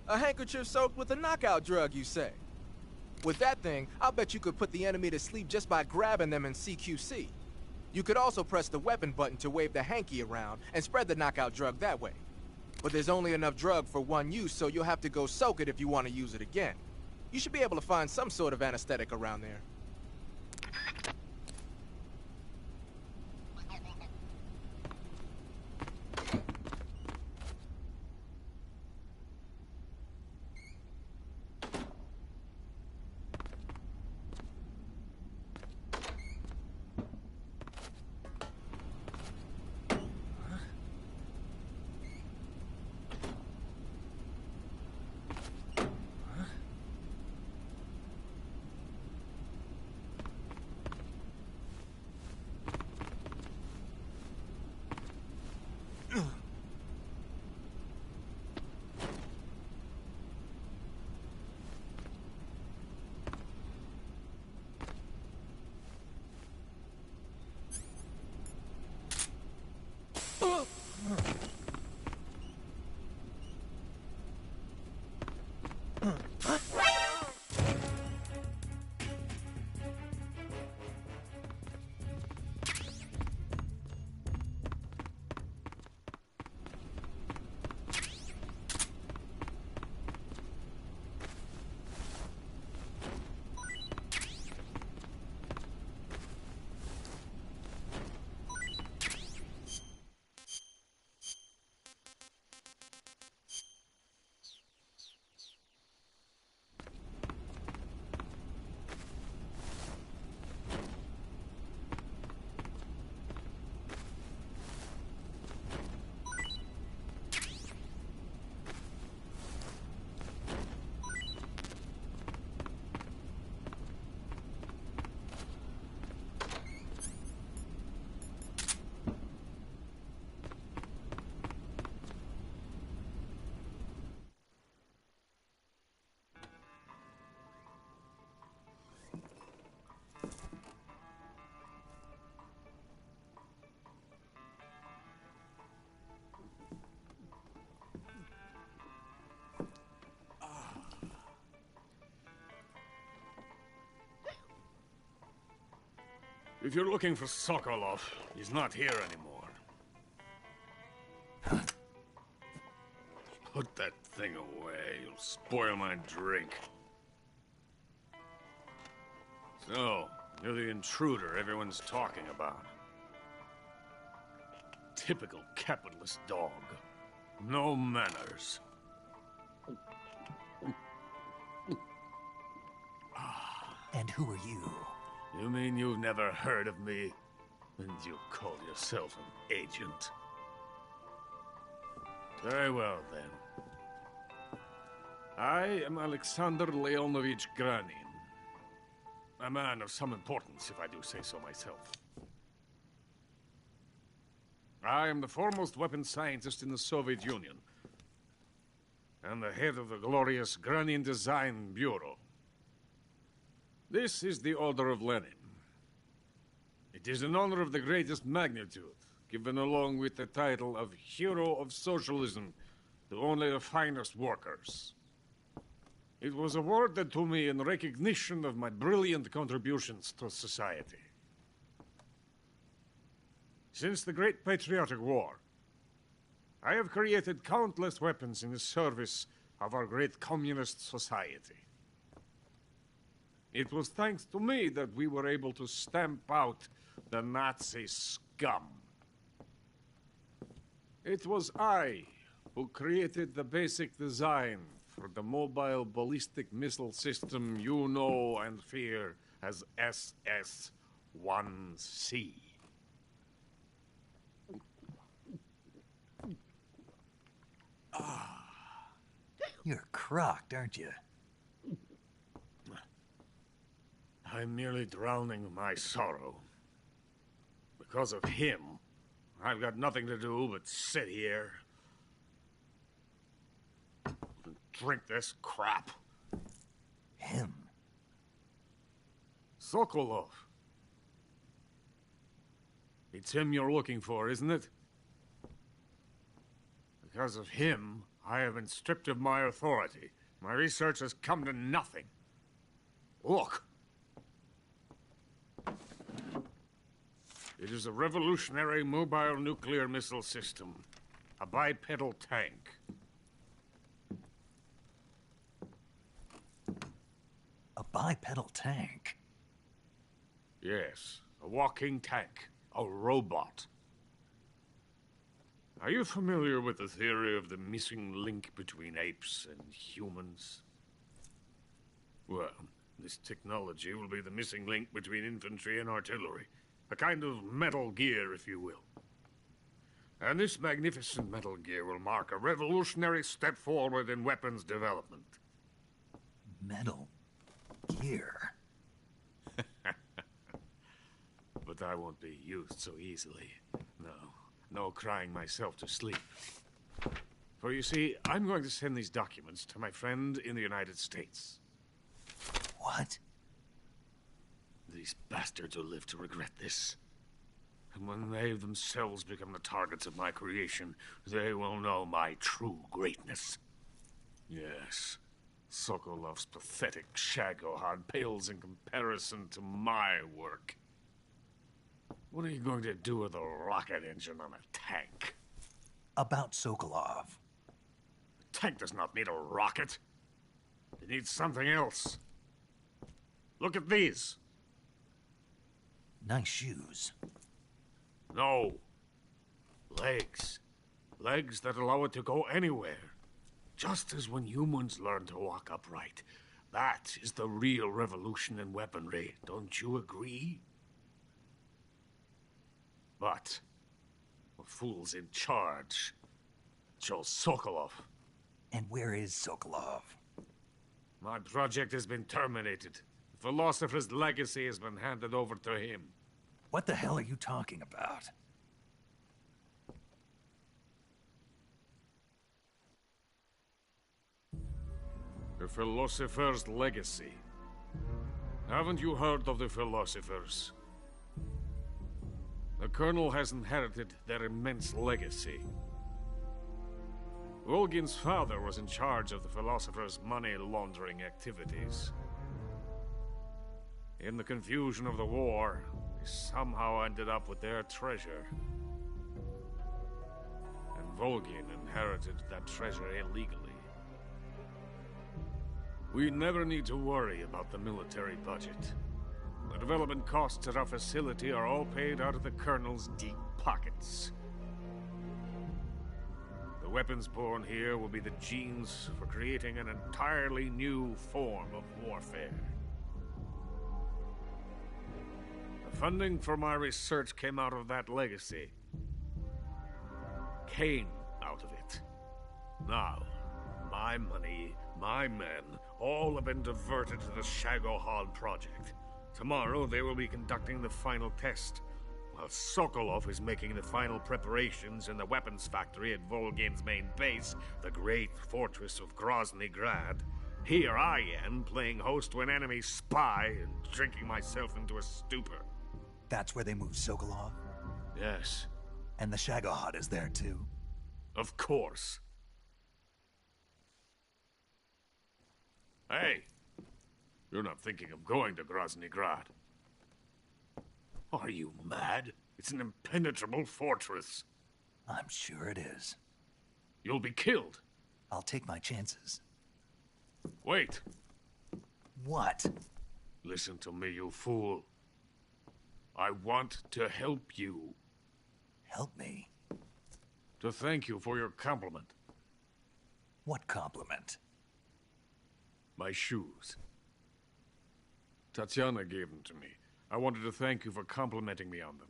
[SPEAKER 4] A handkerchief soaked with a knockout drug, you say? With that thing, I'll bet you could put the enemy to sleep just by grabbing them in CQC. You could also press the weapon button to wave the hanky around and spread the knockout drug that way. But there's only enough drug for one use, so you'll have to go soak it if you want to use it again. You should be able to find some sort of anesthetic around there.
[SPEAKER 2] If you're looking for Sokolov, he's not here anymore. Put that thing away. You'll spoil my drink. So, you're the intruder everyone's talking about. Typical capitalist dog. No manners.
[SPEAKER 7] And who are you?
[SPEAKER 2] You mean you've never heard of me? And you call yourself an agent? Very well, then. I am Alexander Leonovich Granin. A man of some importance, if I do say so myself. I am the foremost weapons scientist in the Soviet Union, and the head of the glorious Granin Design Bureau. This is the Order of Lenin. It is an honor of the greatest magnitude, given along with the title of Hero of Socialism to only the finest workers. It was awarded to me in recognition of my brilliant contributions to society. Since the Great Patriotic War, I have created countless weapons in the service of our great communist society. It was thanks to me that we were able to stamp out the Nazi scum. It was I who created the basic design for the mobile ballistic missile system you know and fear as SS-1C.
[SPEAKER 7] You're crocked, aren't you?
[SPEAKER 2] I'm merely drowning my sorrow. Because of him, I've got nothing to do but sit here and drink this crap.
[SPEAKER 7] Him?
[SPEAKER 2] Sokolov. It's him you're looking for, isn't it? Because of him, I have been stripped of my authority. My research has come to nothing. Look. It is a revolutionary mobile nuclear missile system. A bipedal tank.
[SPEAKER 7] A bipedal tank?
[SPEAKER 2] Yes, a walking tank. A robot. Are you familiar with the theory of the missing link between apes and humans? Well, this technology will be the missing link between infantry and artillery. A kind of Metal Gear, if you will. And this magnificent Metal Gear will mark a revolutionary step forward in weapons development.
[SPEAKER 7] Metal Gear?
[SPEAKER 2] But I won't be used so easily. No crying myself to sleep. For you see, I'm going to send these documents to my friend in the United States.
[SPEAKER 7] What?
[SPEAKER 2] These bastards will live to regret this. And when they themselves become the targets of my creation, they will know my true greatness. Yes, Sokolov's pathetic Shaghod pales in comparison to my work. What are you going to do with a rocket engine on a tank?
[SPEAKER 7] About Sokolov.
[SPEAKER 2] A tank does not need a rocket. It needs something else. Look at these.
[SPEAKER 7] Nice shoes.
[SPEAKER 2] No. Legs. Legs that allow it to go anywhere. Just as when humans learn to walk upright. That is the real revolution in weaponry. Don't you agree? But the fool's in charge. Joe Sokolov.
[SPEAKER 7] And where is Sokolov?
[SPEAKER 2] My project has been terminated. The philosopher's legacy has been handed over to him.
[SPEAKER 7] What the hell are you talking about?
[SPEAKER 2] The philosopher's legacy. Haven't you heard of the philosophers? The Colonel has inherited their immense legacy. Volgin's father was in charge of the philosophers' money laundering activities. In the confusion of the war, somehow ended up with their treasure. And Volgin inherited that treasure illegally. We never need to worry about the military budget. The development costs at our facility are all paid out of the Colonel's deep pockets. The weapons born here will be the genes for creating an entirely new form of warfare. The funding for my research came out of that legacy. Came out of it. Now, my money, my men, all have been diverted to the Shaghod project. Tomorrow they will be conducting the final test, while Sokolov is making the final preparations in the weapons factory at Volgin's main base, the great fortress of Grozny Grad. Here I am, playing host to an enemy spy and drinking myself into a stupor.
[SPEAKER 7] That's where they moved Sokolov?
[SPEAKER 2] Yes.
[SPEAKER 7] And the Shaghod is there too?
[SPEAKER 2] Of course. Hey! You're not thinking of going to Grozny Grad. Are you mad? It's an impenetrable fortress.
[SPEAKER 7] I'm sure it is.
[SPEAKER 2] You'll be killed.
[SPEAKER 7] I'll take my chances.
[SPEAKER 2] Wait.
[SPEAKER 7] What?
[SPEAKER 2] Listen to me, you fool. I want to help you.
[SPEAKER 7] Help me?
[SPEAKER 2] To thank you for your compliment.
[SPEAKER 7] What compliment?
[SPEAKER 2] My shoes. Tatiana gave them to me. I wanted to thank you for complimenting me on them.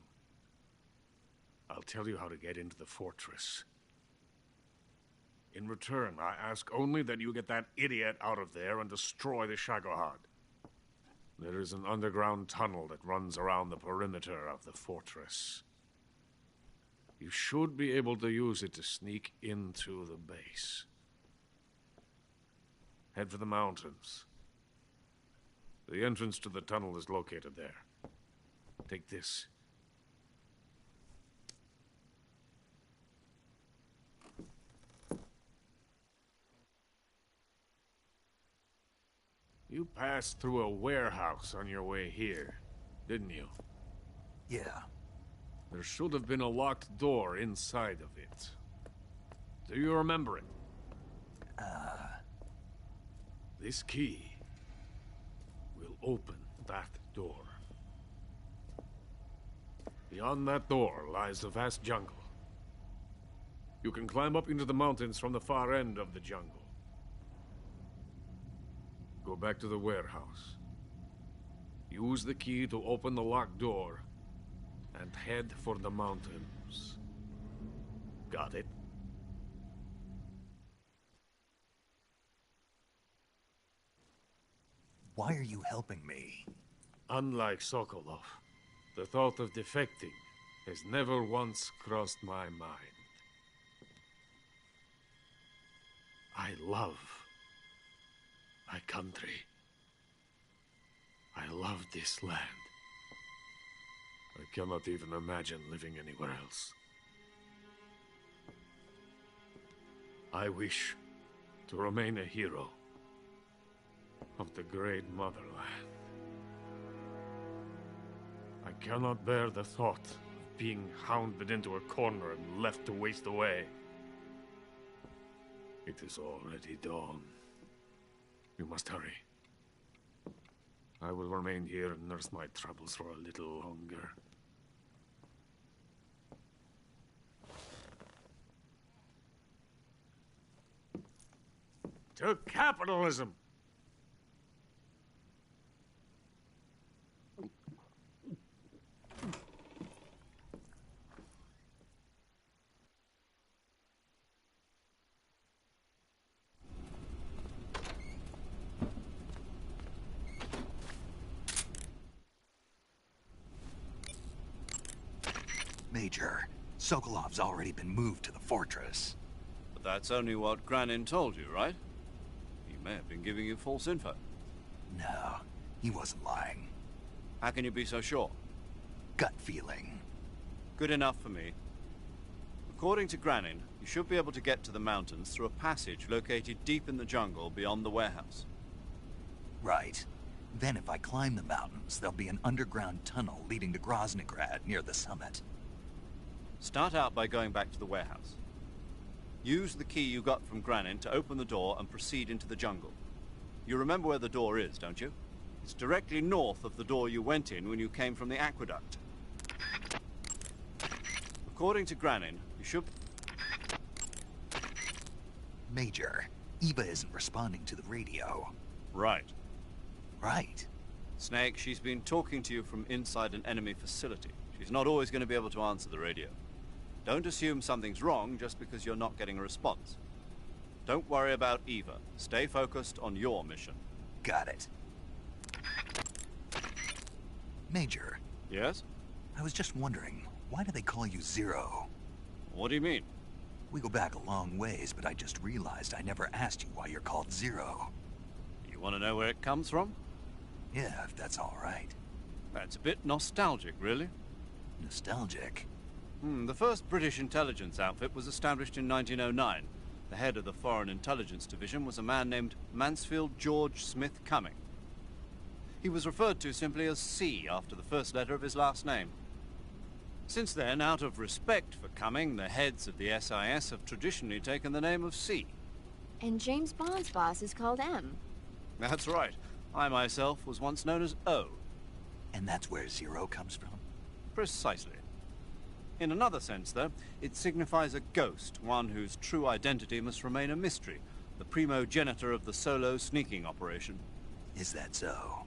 [SPEAKER 2] I'll tell you how to get into the fortress. In return, I ask only that you get that idiot out of there and destroy the Shaghod. There is an underground tunnel that runs around the perimeter of the fortress. You should be able to use it to sneak into the base. Head for the mountains. The entrance to the tunnel is located there. Take this. You passed through a warehouse on your way here, didn't you?
[SPEAKER 7] Yeah.
[SPEAKER 2] There should have been a locked door inside of it. Do you remember it? This key will open that door. Beyond that door lies a vast jungle. You can climb up into the mountains from the far end of the jungle. Go back to the warehouse. Use the key to open the locked door and head for the mountains. Got it?
[SPEAKER 7] Why are you helping me?
[SPEAKER 2] Unlike Sokolov, the thought of defecting has never once crossed my mind. I love my country. I love this land. I cannot even imagine living anywhere else. I wish to remain a hero of the great motherland. I cannot bear the thought of being hounded into a corner and left to waste away. It is already dawn. You must hurry. I will remain here and nurse my troubles for a little longer. To capitalism!
[SPEAKER 7] Major, Sokolov's already been moved to the fortress.
[SPEAKER 9] But that's only what Granin told you, right? He may have been giving you false info.
[SPEAKER 7] No, he wasn't lying.
[SPEAKER 9] How can you be so sure?
[SPEAKER 7] Gut feeling.
[SPEAKER 9] Good enough for me. According to Granin, you should be able to get to the mountains through a passage located deep in the jungle beyond the warehouse.
[SPEAKER 7] Right. Then if I climb the mountains, there'll be an underground tunnel leading to Groznygrad near the summit.
[SPEAKER 9] Start out by going back to the warehouse. Use the key you got from Granin to open the door and proceed into the jungle. You remember where the door is, don't you? It's directly north of the door you went in when you came from the aqueduct. According to Granin, you should...
[SPEAKER 7] Major, Eva isn't responding to the radio.
[SPEAKER 9] Right.
[SPEAKER 7] Right.
[SPEAKER 9] Snake, she's been talking to you from inside an enemy facility. She's not always going to be able to answer the radio. Don't assume something's wrong just because you're not getting a response. Don't worry about Eva. Stay focused on your mission.
[SPEAKER 7] Got it. Major.
[SPEAKER 9] Yes?
[SPEAKER 7] I was just wondering, why do they call you Zero?
[SPEAKER 9] What do you mean?
[SPEAKER 7] We go back a long ways, but I just realized I never asked you why you're called Zero.
[SPEAKER 9] You want to know where it comes from?
[SPEAKER 7] Yeah, if that's all right.
[SPEAKER 9] That's a bit nostalgic, really.
[SPEAKER 7] Nostalgic?
[SPEAKER 9] The first British intelligence outfit was established in 1909. The head of the Foreign Intelligence Division was a man named Mansfield George Smith Cumming. He was referred to simply as C after the first letter of his last name. Since then, out of respect for Cumming, the heads of the SIS have traditionally taken the name of C.
[SPEAKER 3] And James Bond's boss is called M.
[SPEAKER 9] That's right. I myself was once known as O.
[SPEAKER 7] And that's where Zero comes from?
[SPEAKER 9] Precisely. In another sense, though, it signifies a ghost, one whose true identity must remain a mystery, the primogenitor of the solo sneaking operation.
[SPEAKER 7] Is that so?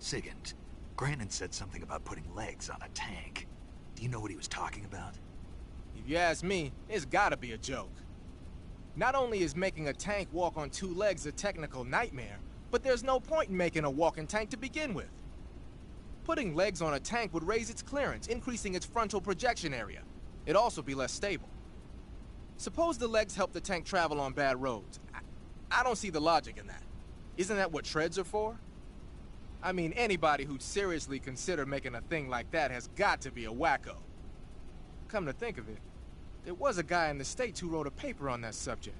[SPEAKER 7] Sigint, Granin said something about putting legs on a tank. Do you know what he was talking about?
[SPEAKER 4] If you ask me, it's gotta be a joke. Not only is making a tank walk on two legs a technical nightmare, but there's no point in making a walking tank to begin with. Putting legs on a tank would raise its clearance, increasing its frontal projection area. It'd also be less stable. Suppose the legs help the tank travel on bad roads. I don't see the logic in that. Isn't that what treads are for? I mean, anybody who'd seriously consider making a thing like that has got to be a wacko. Come to think of it, there was a guy in the States who wrote a paper on that subject.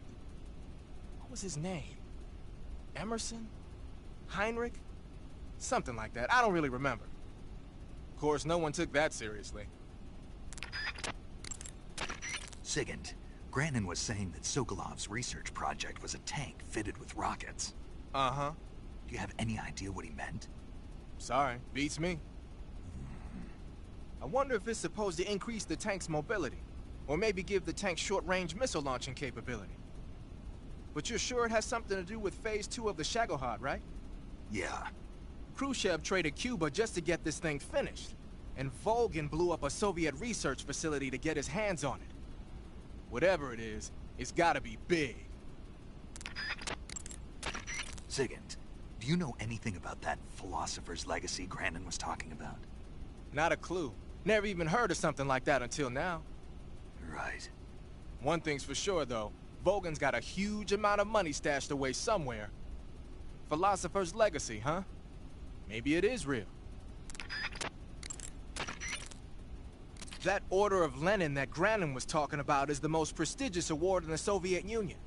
[SPEAKER 4] What was his name? Emerson? Heinrich? Something like that. I don't really remember. Of course, no one took that seriously.
[SPEAKER 7] Sigint, Granin was saying that Sokolov's research project was a tank fitted with rockets.
[SPEAKER 4] Uh-huh.
[SPEAKER 7] Do you have any idea what he meant?
[SPEAKER 4] Sorry, beats me. I wonder if it's supposed to increase the tank's mobility, or maybe give the tank short-range missile launching capability. But you're sure it has something to do with Phase 2 of the Shaghod, right?
[SPEAKER 7] Yeah.
[SPEAKER 4] Khrushchev traded Cuba just to get this thing finished, and Volgin blew up a Soviet research facility to get his hands on it. Whatever it is, it's gotta be big.
[SPEAKER 7] Sigint, do you know anything about that philosopher's legacy Granin was talking about?
[SPEAKER 4] Not a clue. Never even heard of something like that until now.
[SPEAKER 7] Right.
[SPEAKER 4] One thing's for sure, though. Volgin's got a huge amount of money stashed away somewhere. Philosopher's legacy, huh? Maybe it is real. That Order of Lenin that Granin was talking about is the most prestigious award in the Soviet Union.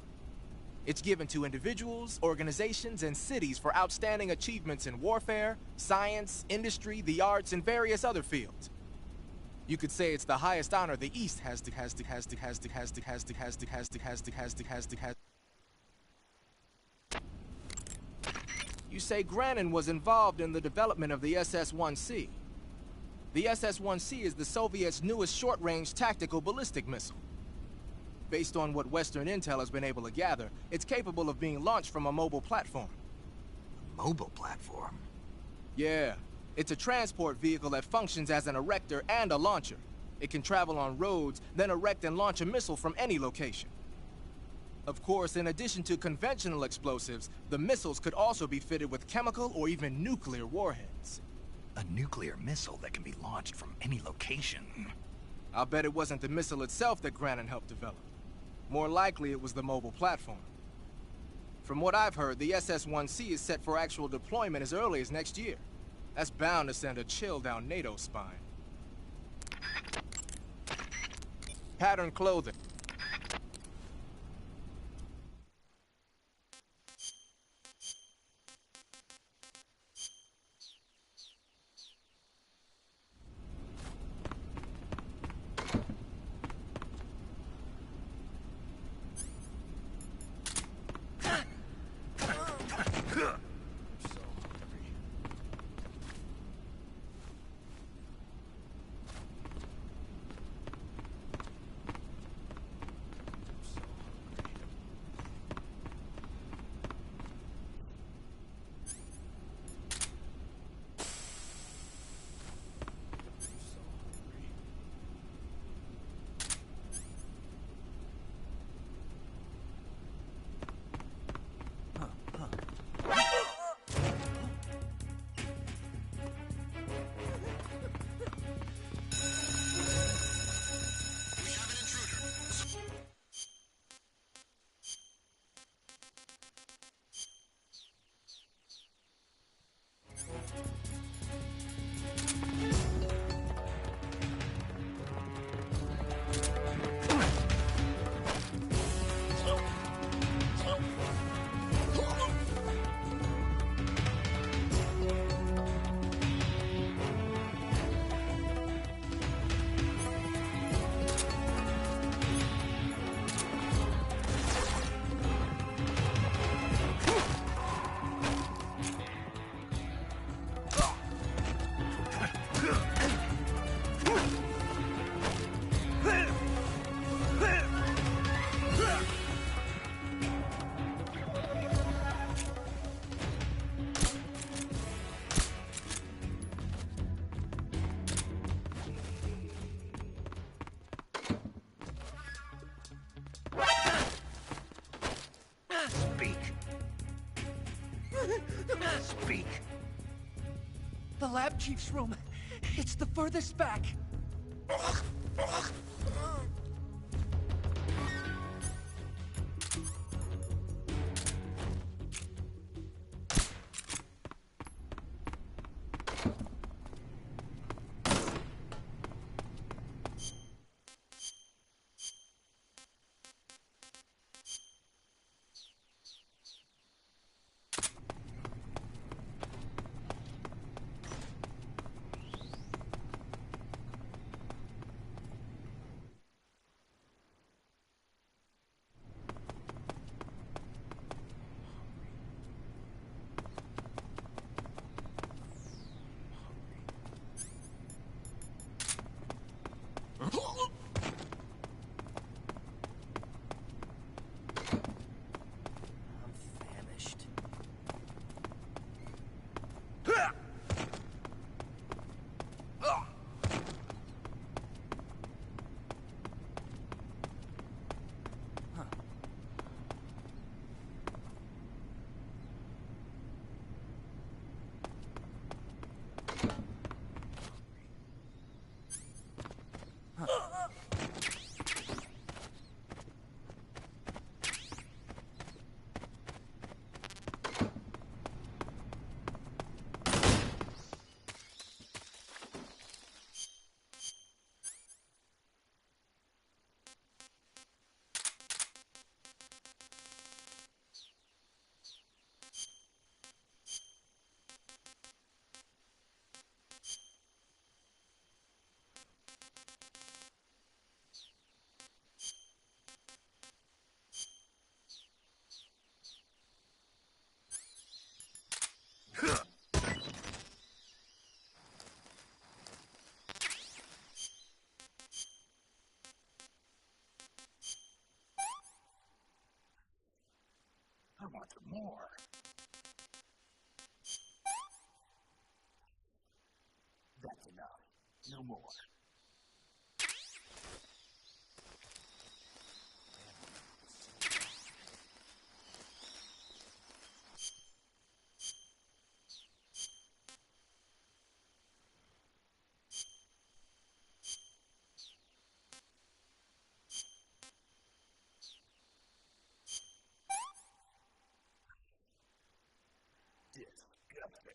[SPEAKER 4] It's given to individuals, organizations, and cities for outstanding achievements in warfare, science, industry, the arts, and various other fields. You could say it's the highest honor the East has. You say Granin was involved in the development of the SS-1C. The SS-1C is the Soviets' newest short-range tactical ballistic missile. Based on what Western intel has been able to gather, it's capable of being launched from a mobile platform.
[SPEAKER 7] A mobile platform?
[SPEAKER 4] Yeah. It's a transport vehicle that functions as an erector and a launcher. It can travel on roads, then erect and launch a missile from any location. Of course, in addition to conventional explosives, the missiles could also be fitted with chemical or even nuclear warheads.
[SPEAKER 7] A nuclear missile that can be launched from any location.
[SPEAKER 4] I'll bet it wasn't the missile itself that Granin helped develop. More likely, it was the mobile platform. From what I've heard, the SS-1C is set for actual deployment as early as next year. That's bound to send a chill down NATO's spine. Pattern clothing.
[SPEAKER 12] Speak.
[SPEAKER 11] The lab chief's room. It's the furthest back.
[SPEAKER 12] I want some more. That's enough. No more. Disgusting.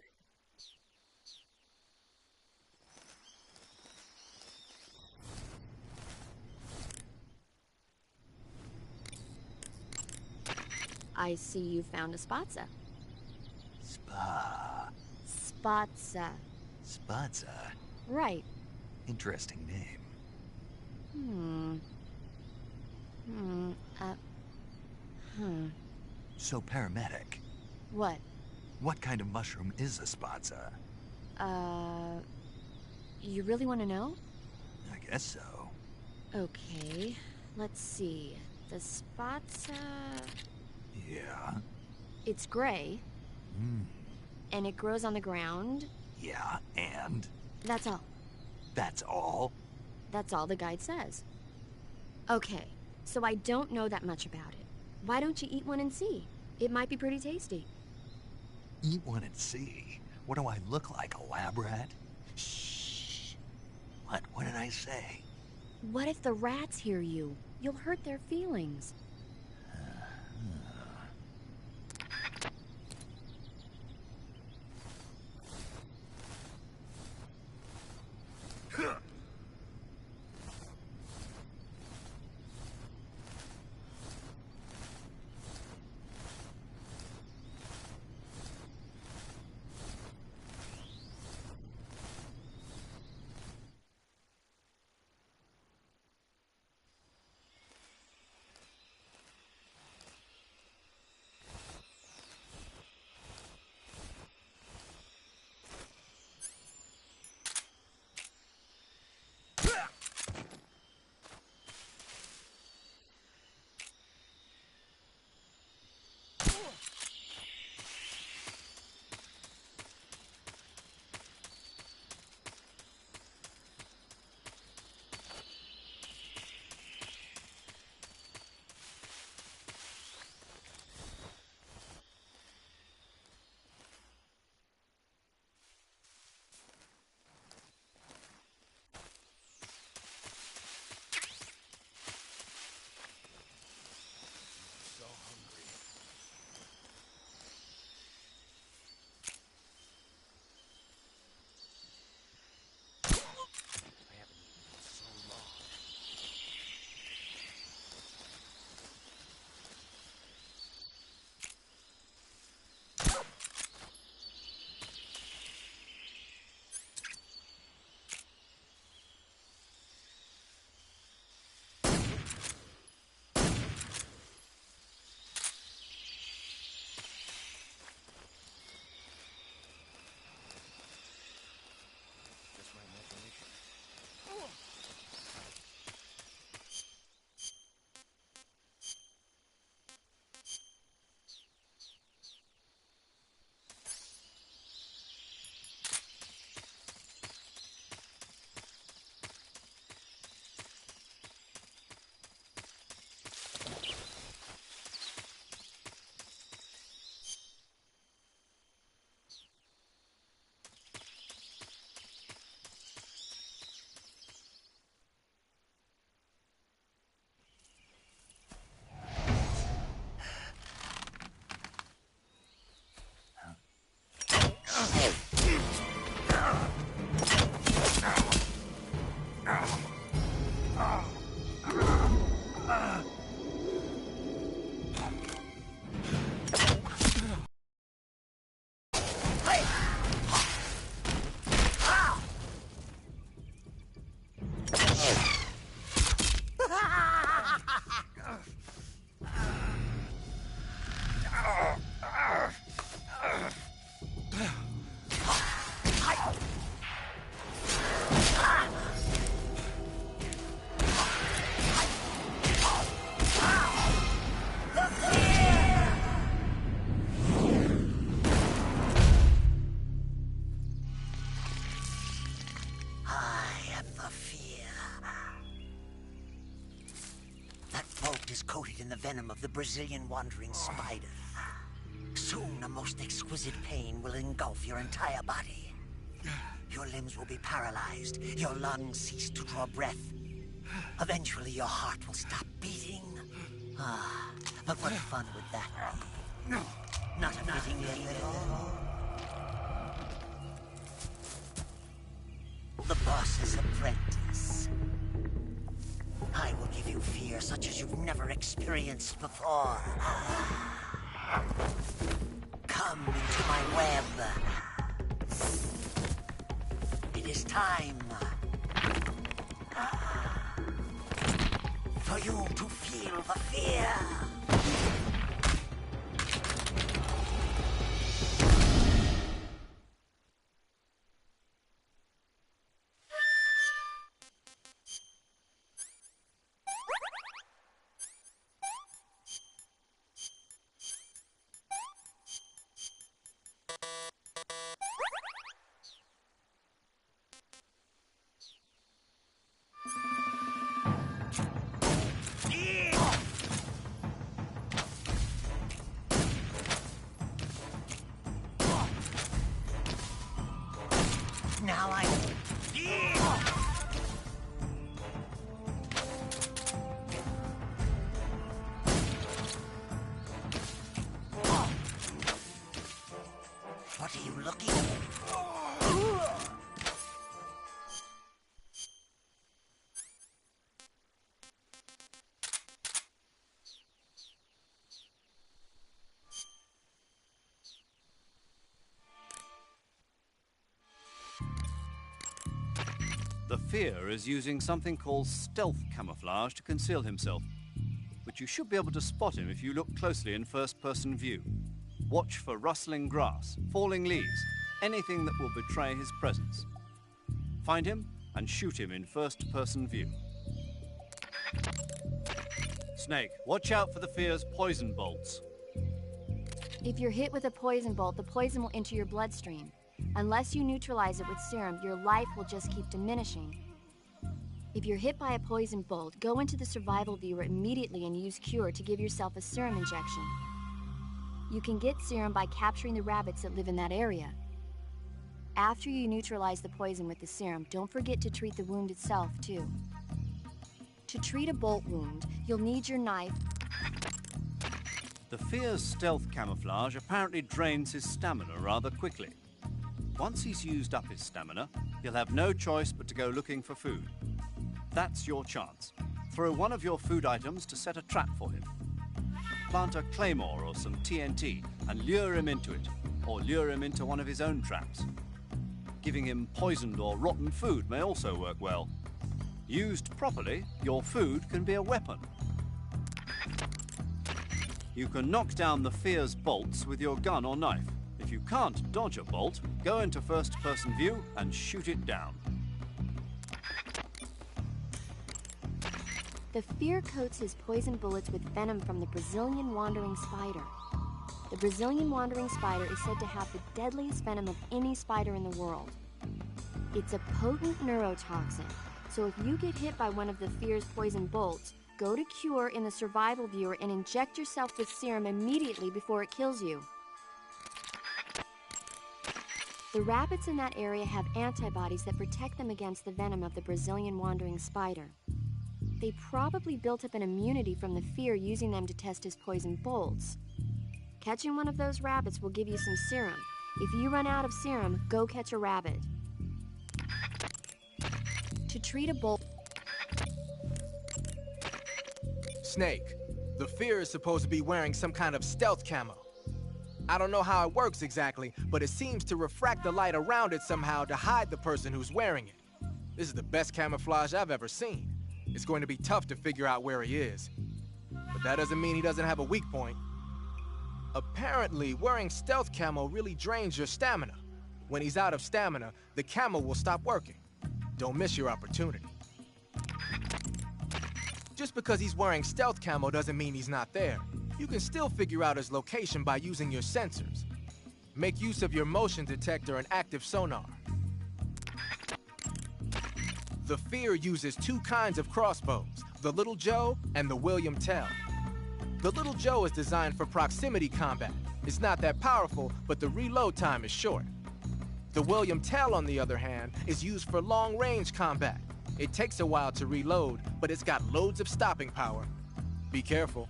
[SPEAKER 3] I see you found a spatza. Spatza.
[SPEAKER 7] Spatza?
[SPEAKER 3] Right.
[SPEAKER 7] Interesting name. So, paramedic,
[SPEAKER 3] What?
[SPEAKER 7] what kind of mushroom is a spatza?
[SPEAKER 3] You really want to know?
[SPEAKER 7] I guess so.
[SPEAKER 3] Okay, let's see. The spatza...
[SPEAKER 7] Yeah?
[SPEAKER 3] It's gray, and it grows on the ground.
[SPEAKER 7] Yeah, and?
[SPEAKER 3] That's all.
[SPEAKER 7] That's all?
[SPEAKER 3] That's all the guide says. Okay, so I don't know that much about it. Why don't you eat one and see? It might be pretty tasty.
[SPEAKER 7] Eat one and see. What do I look like, a lab rat?
[SPEAKER 3] Shh.
[SPEAKER 7] What did I say?
[SPEAKER 3] What if the rats hear you? You'll hurt their feelings.
[SPEAKER 13] coated in the venom of the Brazilian wandering spider. Soon, a most exquisite pain will engulf your entire body. Your limbs will be paralyzed, your lungs cease to draw breath. Eventually, your heart will stop beating. Ah, but what fun would that be? Not a fitting end at all. The boss's apprentice. I will give you fear such as you've never experienced before. Come into my web. It is time for you to feel the fear. Now I... What are you looking at?
[SPEAKER 9] The Fear is using something called stealth camouflage to conceal himself, but you should be able to spot him if you look closely in first-person view. Watch for rustling grass, falling leaves, anything that will betray his presence. Find him and shoot him in first-person view. Snake, watch out for the Fear's poison bolts.
[SPEAKER 3] If you're hit with a poison bolt, the poison will enter your bloodstream. Unless you neutralize it with serum, your life will just keep diminishing. If you're hit by a poison bolt, go into the survival viewer immediately and use Cure to give yourself a serum injection. You can get serum by capturing the rabbits that live in that area. After you neutralize the poison with the serum, don't forget to treat the wound itself, too. To treat a bolt wound, you'll need your knife.
[SPEAKER 9] The Fear's stealth camouflage apparently drains his stamina rather quickly. Once he's used up his stamina, he'll have no choice but to go looking for food. That's your chance. Throw one of your food items to set a trap for him. Plant a claymore or some TNT and lure him into it, or lure him into one of his own traps. Giving him poisoned or rotten food may also work well. Used properly, your food can be a weapon. You can knock down the Fear's bolts with your gun or knife. If you can't dodge a bolt, go into first-person view and shoot it down.
[SPEAKER 3] The Fear coats his poison bullets with venom from the Brazilian wandering spider. The Brazilian wandering spider is said to have the deadliest venom of any spider in the world. It's a potent neurotoxin, so if you get hit by one of the Fear's poison bolts, go to Cure in the survival viewer and inject yourself with serum immediately before it kills you. The rabbits in that area have antibodies that protect them against the venom of the Brazilian wandering spider. They probably built up an immunity from the Fear using them to test his poison bolts. Catching one of those rabbits will give you some serum. If you run out of serum, go catch a rabbit. To treat a bolt...
[SPEAKER 4] Snake, the Fear is supposed to be wearing some kind of stealth camo. I don't know how it works exactly, but it seems to refract the light around it somehow to hide the person who's wearing it. This is the best camouflage I've ever seen. It's going to be tough to figure out where he is. But that doesn't mean he doesn't have a weak point. Apparently, wearing stealth camo really drains your stamina. When he's out of stamina, the camo will stop working. Don't miss your opportunity. Just because he's wearing stealth camo doesn't mean he's not there. You can still figure out his location by using your sensors. Make use of your motion detector and active sonar. The Fear uses two kinds of crossbows, the Little Joe and the William Tell. The Little Joe is designed for proximity combat. It's not that powerful, but the reload time is short. The William Tell, on the other hand, is used for long-range combat. It takes a while to reload, but it's got loads of stopping power. Be careful.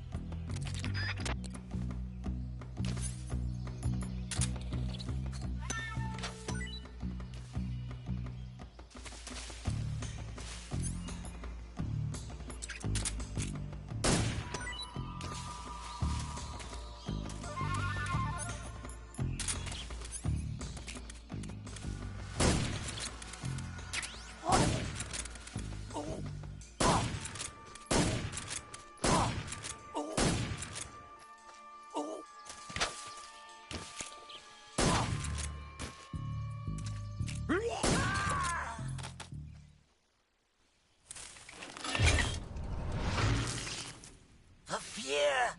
[SPEAKER 13] The fear!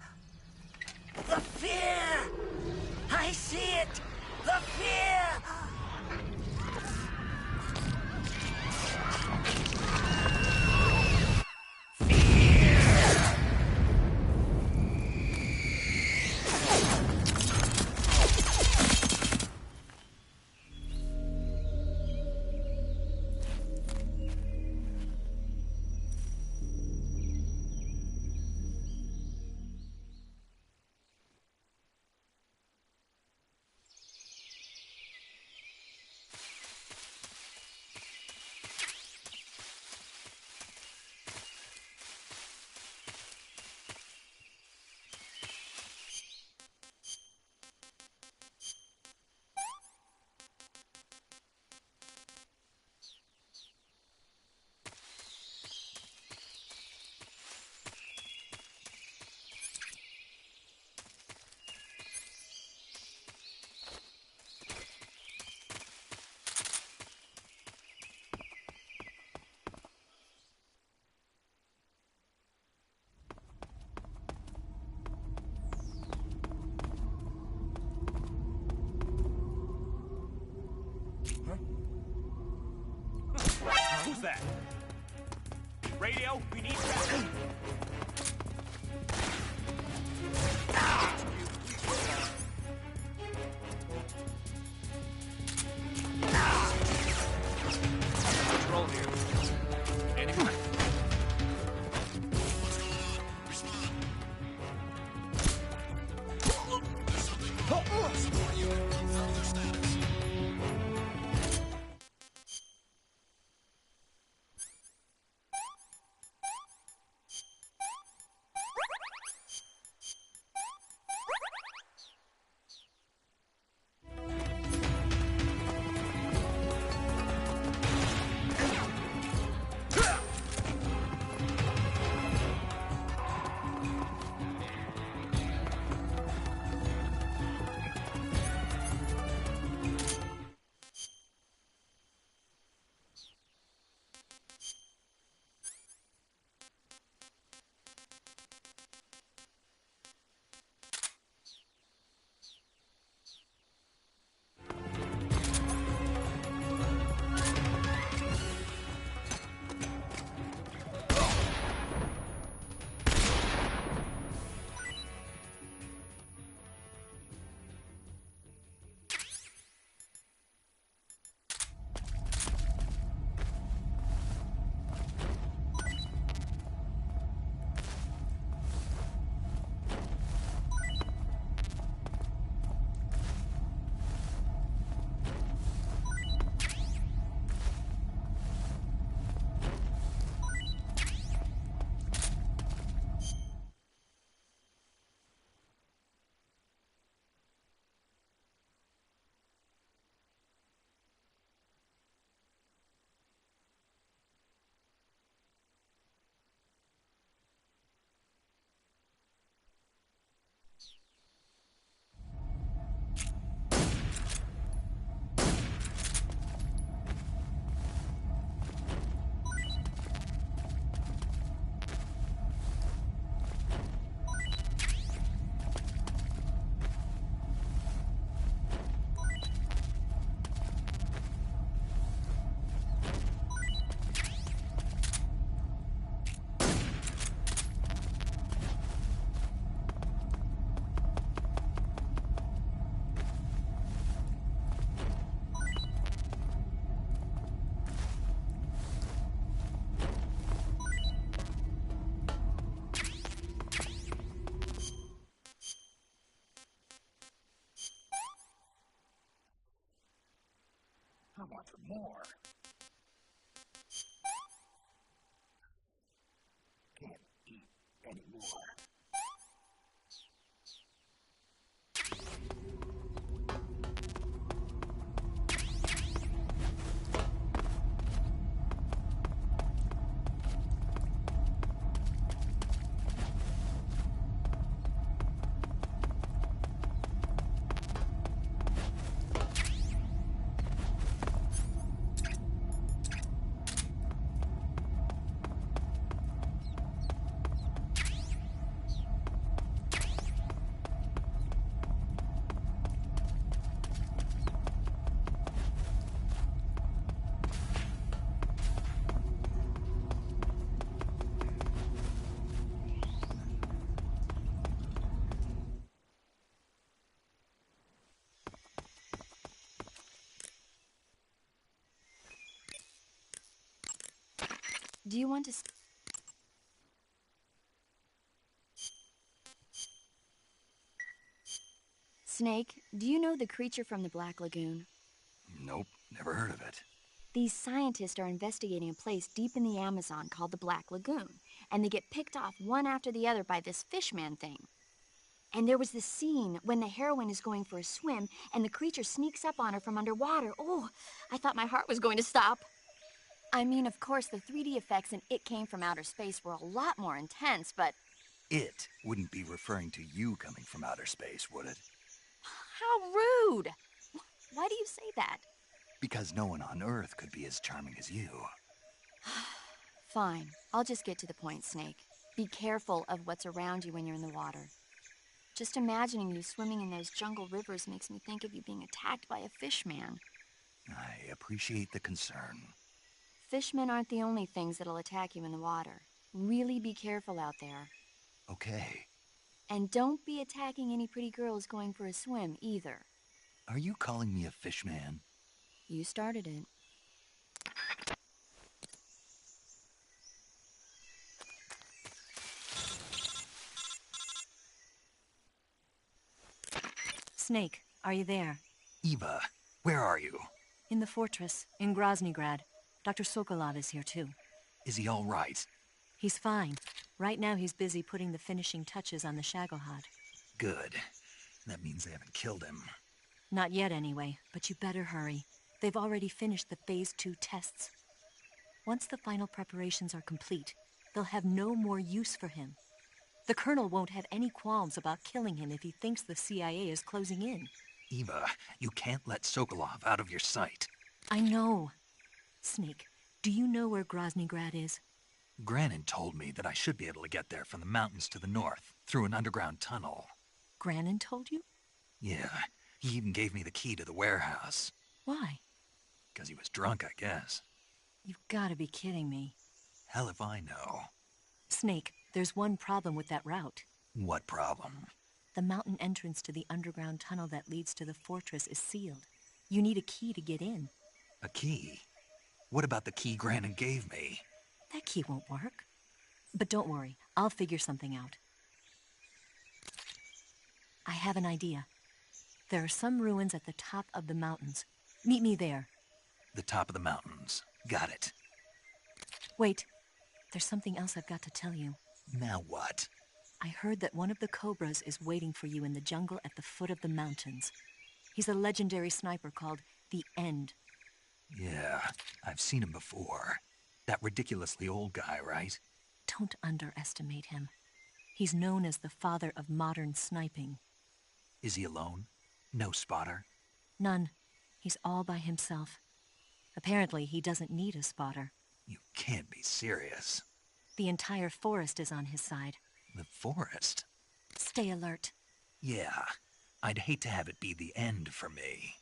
[SPEAKER 13] The fear! I see it! The fear!
[SPEAKER 8] Who's that? Radio, we need that.
[SPEAKER 2] Control here. Enemy.
[SPEAKER 12] I want some more. Can't eat anymore.
[SPEAKER 3] Do you want to... Snake, do you know the creature from the Black Lagoon?
[SPEAKER 7] Nope, never heard of it.
[SPEAKER 3] These scientists are investigating a place deep in the Amazon called the Black Lagoon, and they get picked off one after the other by this fishman thing. And there was this scene when the heroine is going for a swim, and the creature sneaks up on her from underwater. Oh, I thought my heart was going to stop. I mean, of course, the 3D effects in It Came from Outer Space were a lot more intense, but...
[SPEAKER 7] It wouldn't be referring to you coming from outer space, would it?
[SPEAKER 3] How rude! Why do you say that?
[SPEAKER 7] Because no one on Earth could be as charming as you.
[SPEAKER 3] Fine. I'll just get to the point, Snake. Be careful of what's around you when you're in the water. Just imagining you swimming in those jungle rivers makes me think of you being attacked by a fishman.
[SPEAKER 7] I appreciate the concern.
[SPEAKER 3] Fishmen aren't the only things that'll attack you in the water. Really be careful out there.
[SPEAKER 7] Okay.
[SPEAKER 3] And don't be attacking any pretty girls going for a swim, either.
[SPEAKER 7] Are you calling me a fishman?
[SPEAKER 3] You started it.
[SPEAKER 14] Snake, are you there?
[SPEAKER 7] Eva, where are you?
[SPEAKER 14] In the fortress, in Groznygrad. Dr. Sokolov is here, too.
[SPEAKER 7] Is he all right?
[SPEAKER 14] He's fine. Right now he's busy putting the finishing touches on the Shaghod.
[SPEAKER 7] Good. That means they haven't killed him.
[SPEAKER 14] Not yet, anyway, but you better hurry. They've already finished the Phase 2 tests. Once the final preparations are complete, they'll have no more use for him. The Colonel won't have any qualms about killing him if he thinks the CIA is closing in.
[SPEAKER 7] Eva, you can't let Sokolov out of your sight.
[SPEAKER 14] I know. Snake, do you know where Groznygrad is?
[SPEAKER 7] Granin told me that I should be able to get there from the mountains to the north, through an underground tunnel.
[SPEAKER 14] Granin told you?
[SPEAKER 7] Yeah, he even gave me the key to the warehouse.
[SPEAKER 14] Why?
[SPEAKER 7] Because he was drunk, I guess.
[SPEAKER 14] You've got to be kidding me.
[SPEAKER 7] Hell if I know.
[SPEAKER 14] Snake, there's one problem with that route.
[SPEAKER 7] What problem?
[SPEAKER 14] The mountain entrance to the underground tunnel that leads to the fortress is sealed. You need a key to get in.
[SPEAKER 7] A key? What about the key Granin gave me?
[SPEAKER 14] That key won't work. But don't worry, I'll figure something out. I have an idea. There are some ruins at the top of the mountains. Meet me there.
[SPEAKER 7] The top of the mountains. Got it.
[SPEAKER 14] Wait. There's something else I've got to tell you.
[SPEAKER 7] Now what?
[SPEAKER 14] I heard that one of the Cobras is waiting for you in the jungle at the foot of the mountains. He's a legendary sniper called the End.
[SPEAKER 7] Yeah, I've seen him before. That ridiculously old guy, right?
[SPEAKER 14] Don't underestimate him. He's known as the father of modern sniping.
[SPEAKER 7] Is he alone? No spotter?
[SPEAKER 14] None. He's all by himself. Apparently, he doesn't need a spotter.
[SPEAKER 7] You can't be serious.
[SPEAKER 14] The entire forest is on his side.
[SPEAKER 7] The forest?
[SPEAKER 14] Stay alert.
[SPEAKER 7] Yeah, I'd hate to have it be the end for me.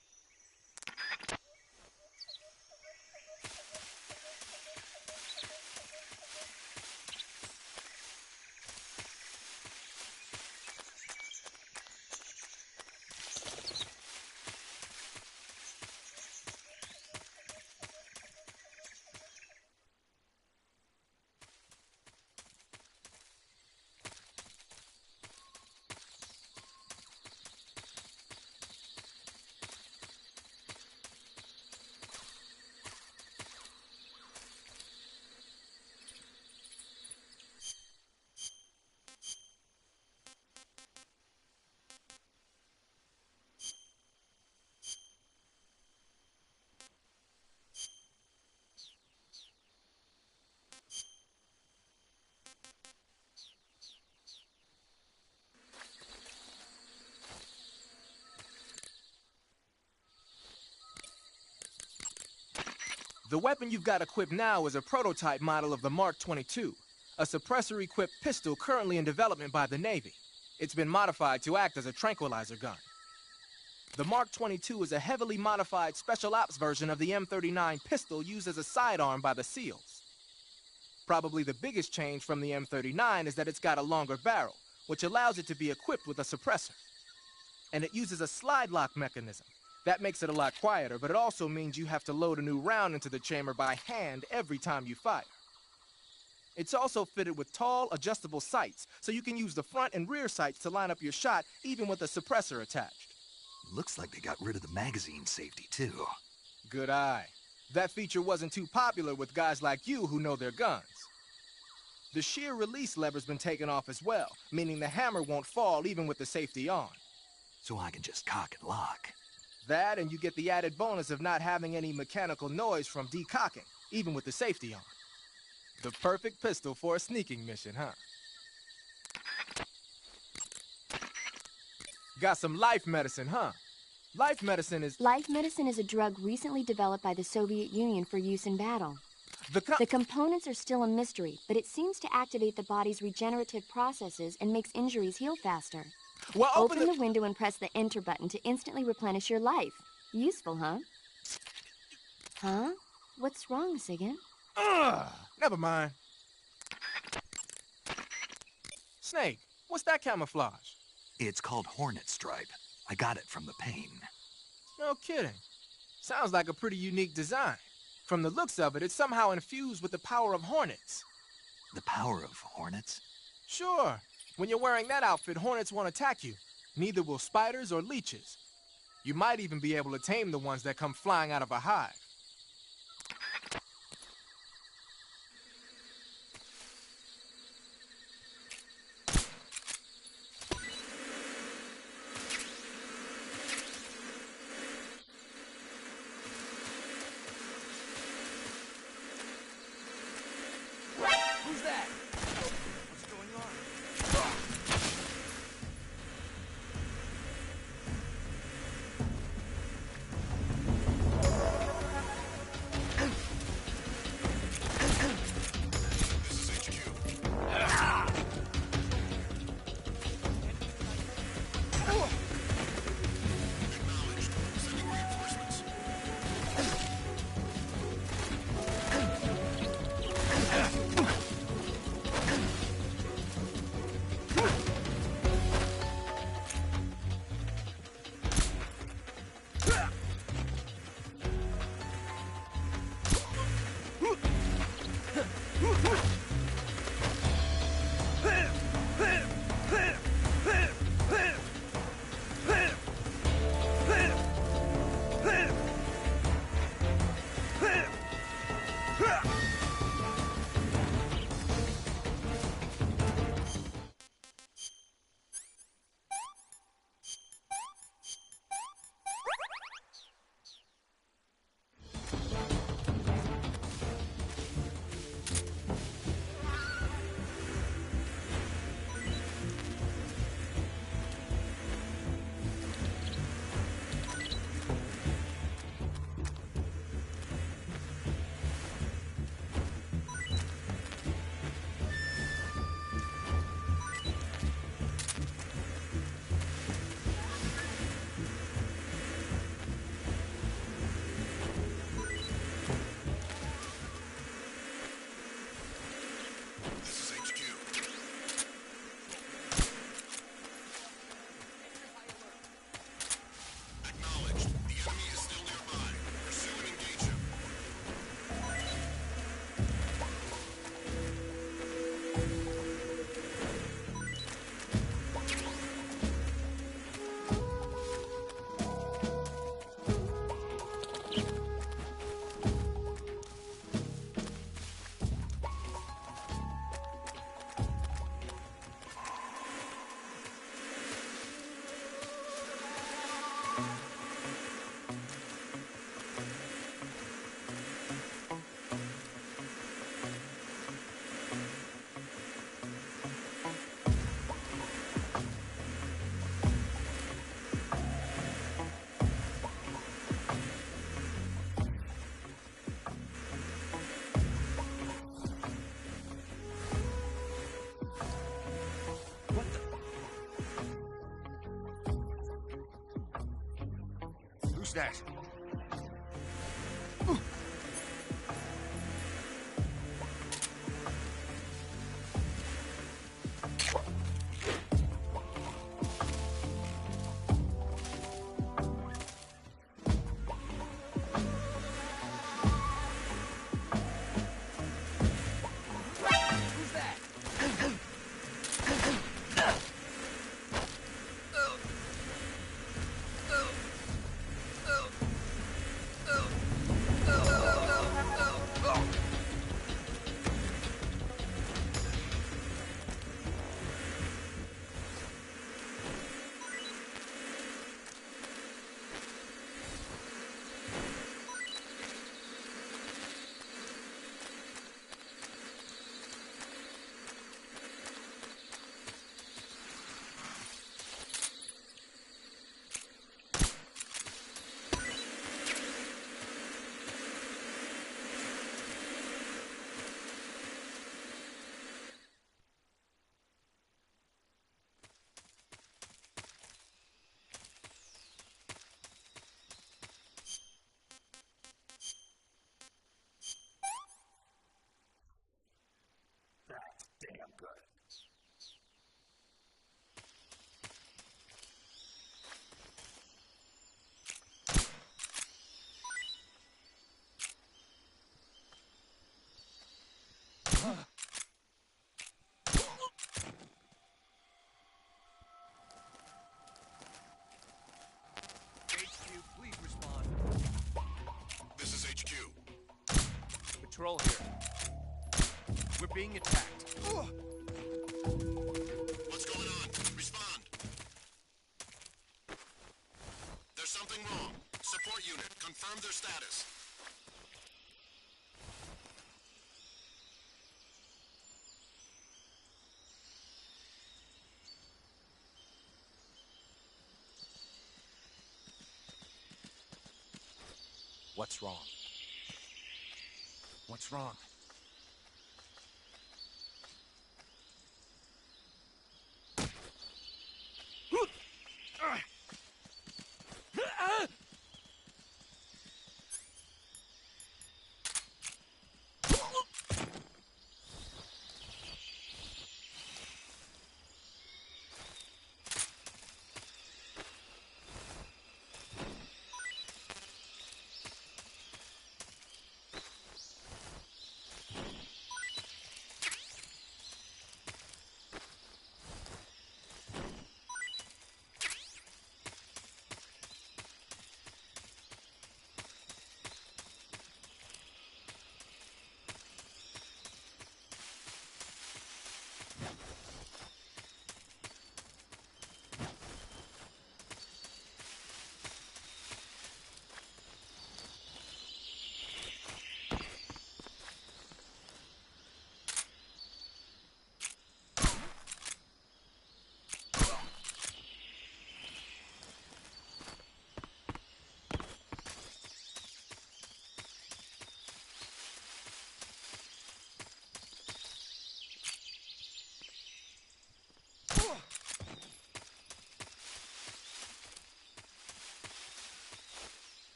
[SPEAKER 4] The weapon you've got equipped now is a prototype model of the Mark 22, a suppressor-equipped pistol currently in development by the Navy. It's been modified to act as a tranquilizer gun. The Mark 22 is a heavily modified special ops version of the M39 pistol used as a sidearm by the SEALs. Probably the biggest change from the M39 is that it's got a longer barrel, which allows it to be equipped with a suppressor. And it uses a slide lock mechanism. That makes it a lot quieter, but it also means you have to load a new round into the chamber by hand every time you fire. It's also fitted with tall, adjustable sights, so you can use the front and rear sights to line up your shot, even with a suppressor attached.
[SPEAKER 7] Looks like they got rid of the magazine safety, too.
[SPEAKER 4] Good eye. That feature wasn't too popular with guys like you who know their guns. The shear release lever's been taken off as well, meaning the hammer won't fall even with the safety on.
[SPEAKER 7] So I can just cock and lock.
[SPEAKER 4] That, and you get the added bonus of not having any mechanical noise from decocking, even with the safety on. The perfect pistol for a sneaking mission, huh? Got some life medicine, huh? Life medicine is
[SPEAKER 3] a drug recently developed by the Soviet Union for use in battle. The components are still a mystery, but it seems to activate the body's regenerative processes and makes injuries heal faster.
[SPEAKER 4] Well,
[SPEAKER 3] open the window and press the enter button to instantly replenish your life. Useful, huh? Huh? What's wrong, Sigyn?
[SPEAKER 4] Never mind. Snake, what's that camouflage?
[SPEAKER 7] It's called Hornet Stripe. I got it from the pain.
[SPEAKER 4] No kidding. Sounds like a pretty unique design. From the looks of it, it's somehow infused with the power of hornets.
[SPEAKER 7] The power of hornets?
[SPEAKER 4] Sure. When you're wearing that outfit, hornets won't attack you. Neither will spiders or leeches. You might even be able to tame the ones that come flying out of a hive.
[SPEAKER 8] Who's that? What's going on?
[SPEAKER 5] Who's that?
[SPEAKER 12] That's damn good.
[SPEAKER 8] HQ, please respond.
[SPEAKER 10] This is HQ.
[SPEAKER 8] Patrol here. We're being attacked.
[SPEAKER 10] What's going on? Respond. There's something wrong. Support unit, confirm their status.
[SPEAKER 8] What's wrong? What's wrong?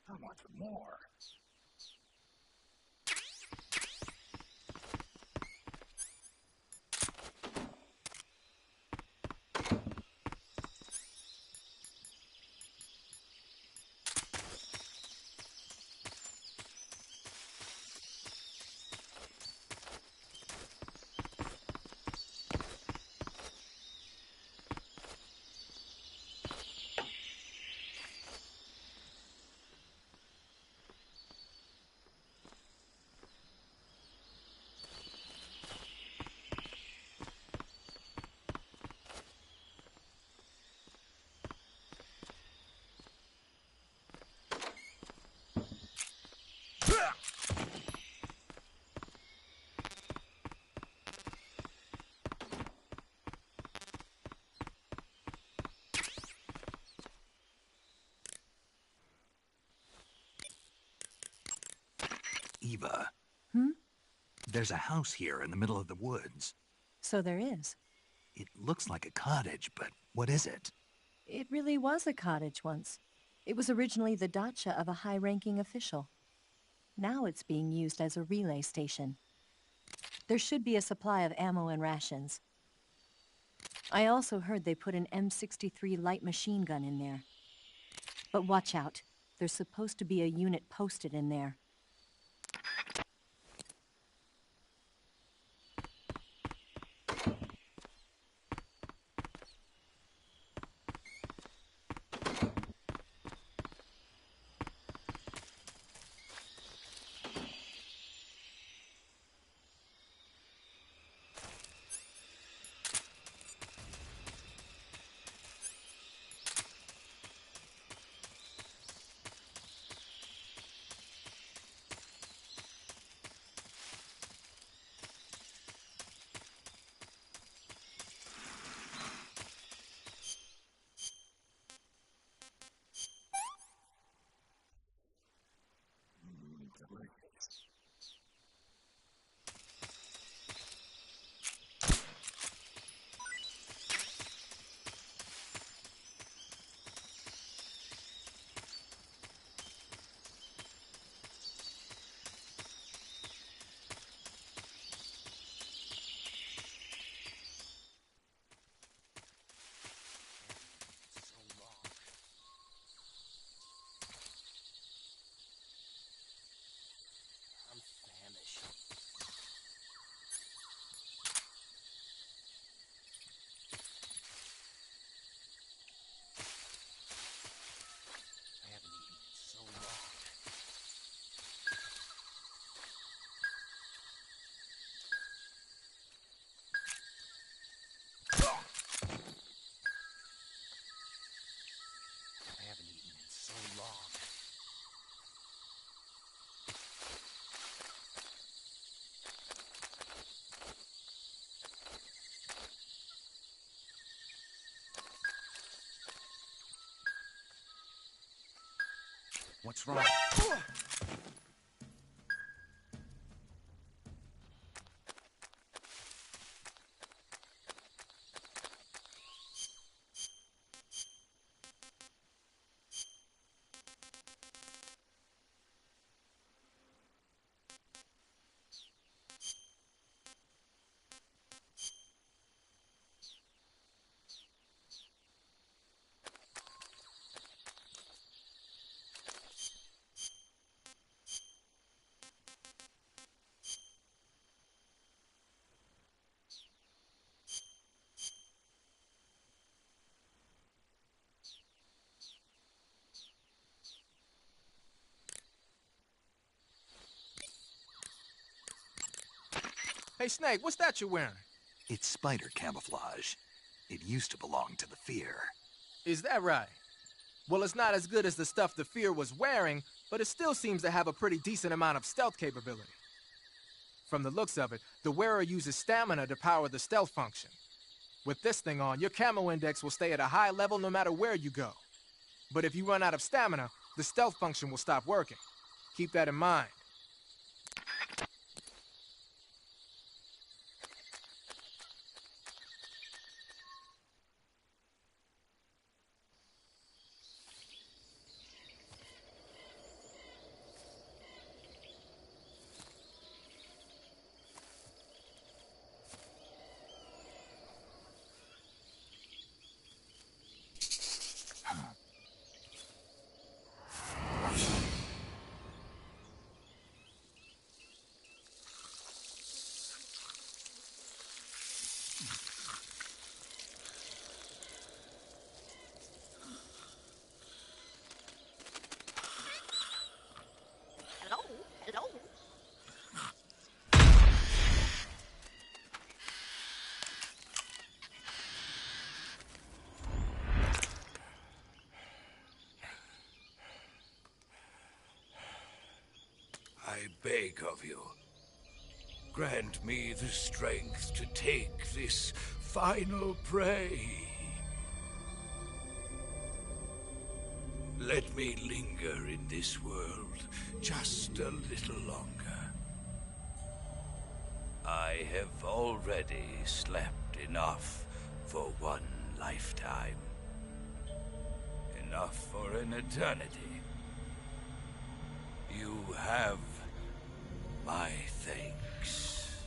[SPEAKER 12] How much more?
[SPEAKER 7] Eva.
[SPEAKER 14] Hmm?
[SPEAKER 7] There's a house here in the middle of the woods.
[SPEAKER 14] So there is.
[SPEAKER 7] It looks like a cottage, but what is it?
[SPEAKER 14] It really was a cottage once. It was originally the dacha of a high-ranking official. Now it's being used as a relay station. There should be a supply of ammo and rations. I also heard they put an M63 light machine gun in there. But watch out. There's supposed to be a unit posted in there.
[SPEAKER 2] What's wrong?
[SPEAKER 4] Hey, Snake, what's that you're wearing?
[SPEAKER 7] It's spider camouflage. It used to belong to the Fear.
[SPEAKER 4] Is that right? Well, it's not as good as the stuff the Fear was wearing, but it still seems to have a pretty decent amount of stealth capability. From the looks of it, the wearer uses stamina to power the stealth function. With this thing on, your camo index will stay at a high level no matter where you go. But if you run out of stamina, the stealth function will stop working. Keep that in mind.
[SPEAKER 15] I beg of you, grant me the strength to take this final prey. Let me linger in this world just a little longer. have already slept enough for one lifetime. Enough for an eternity. You have my thanks.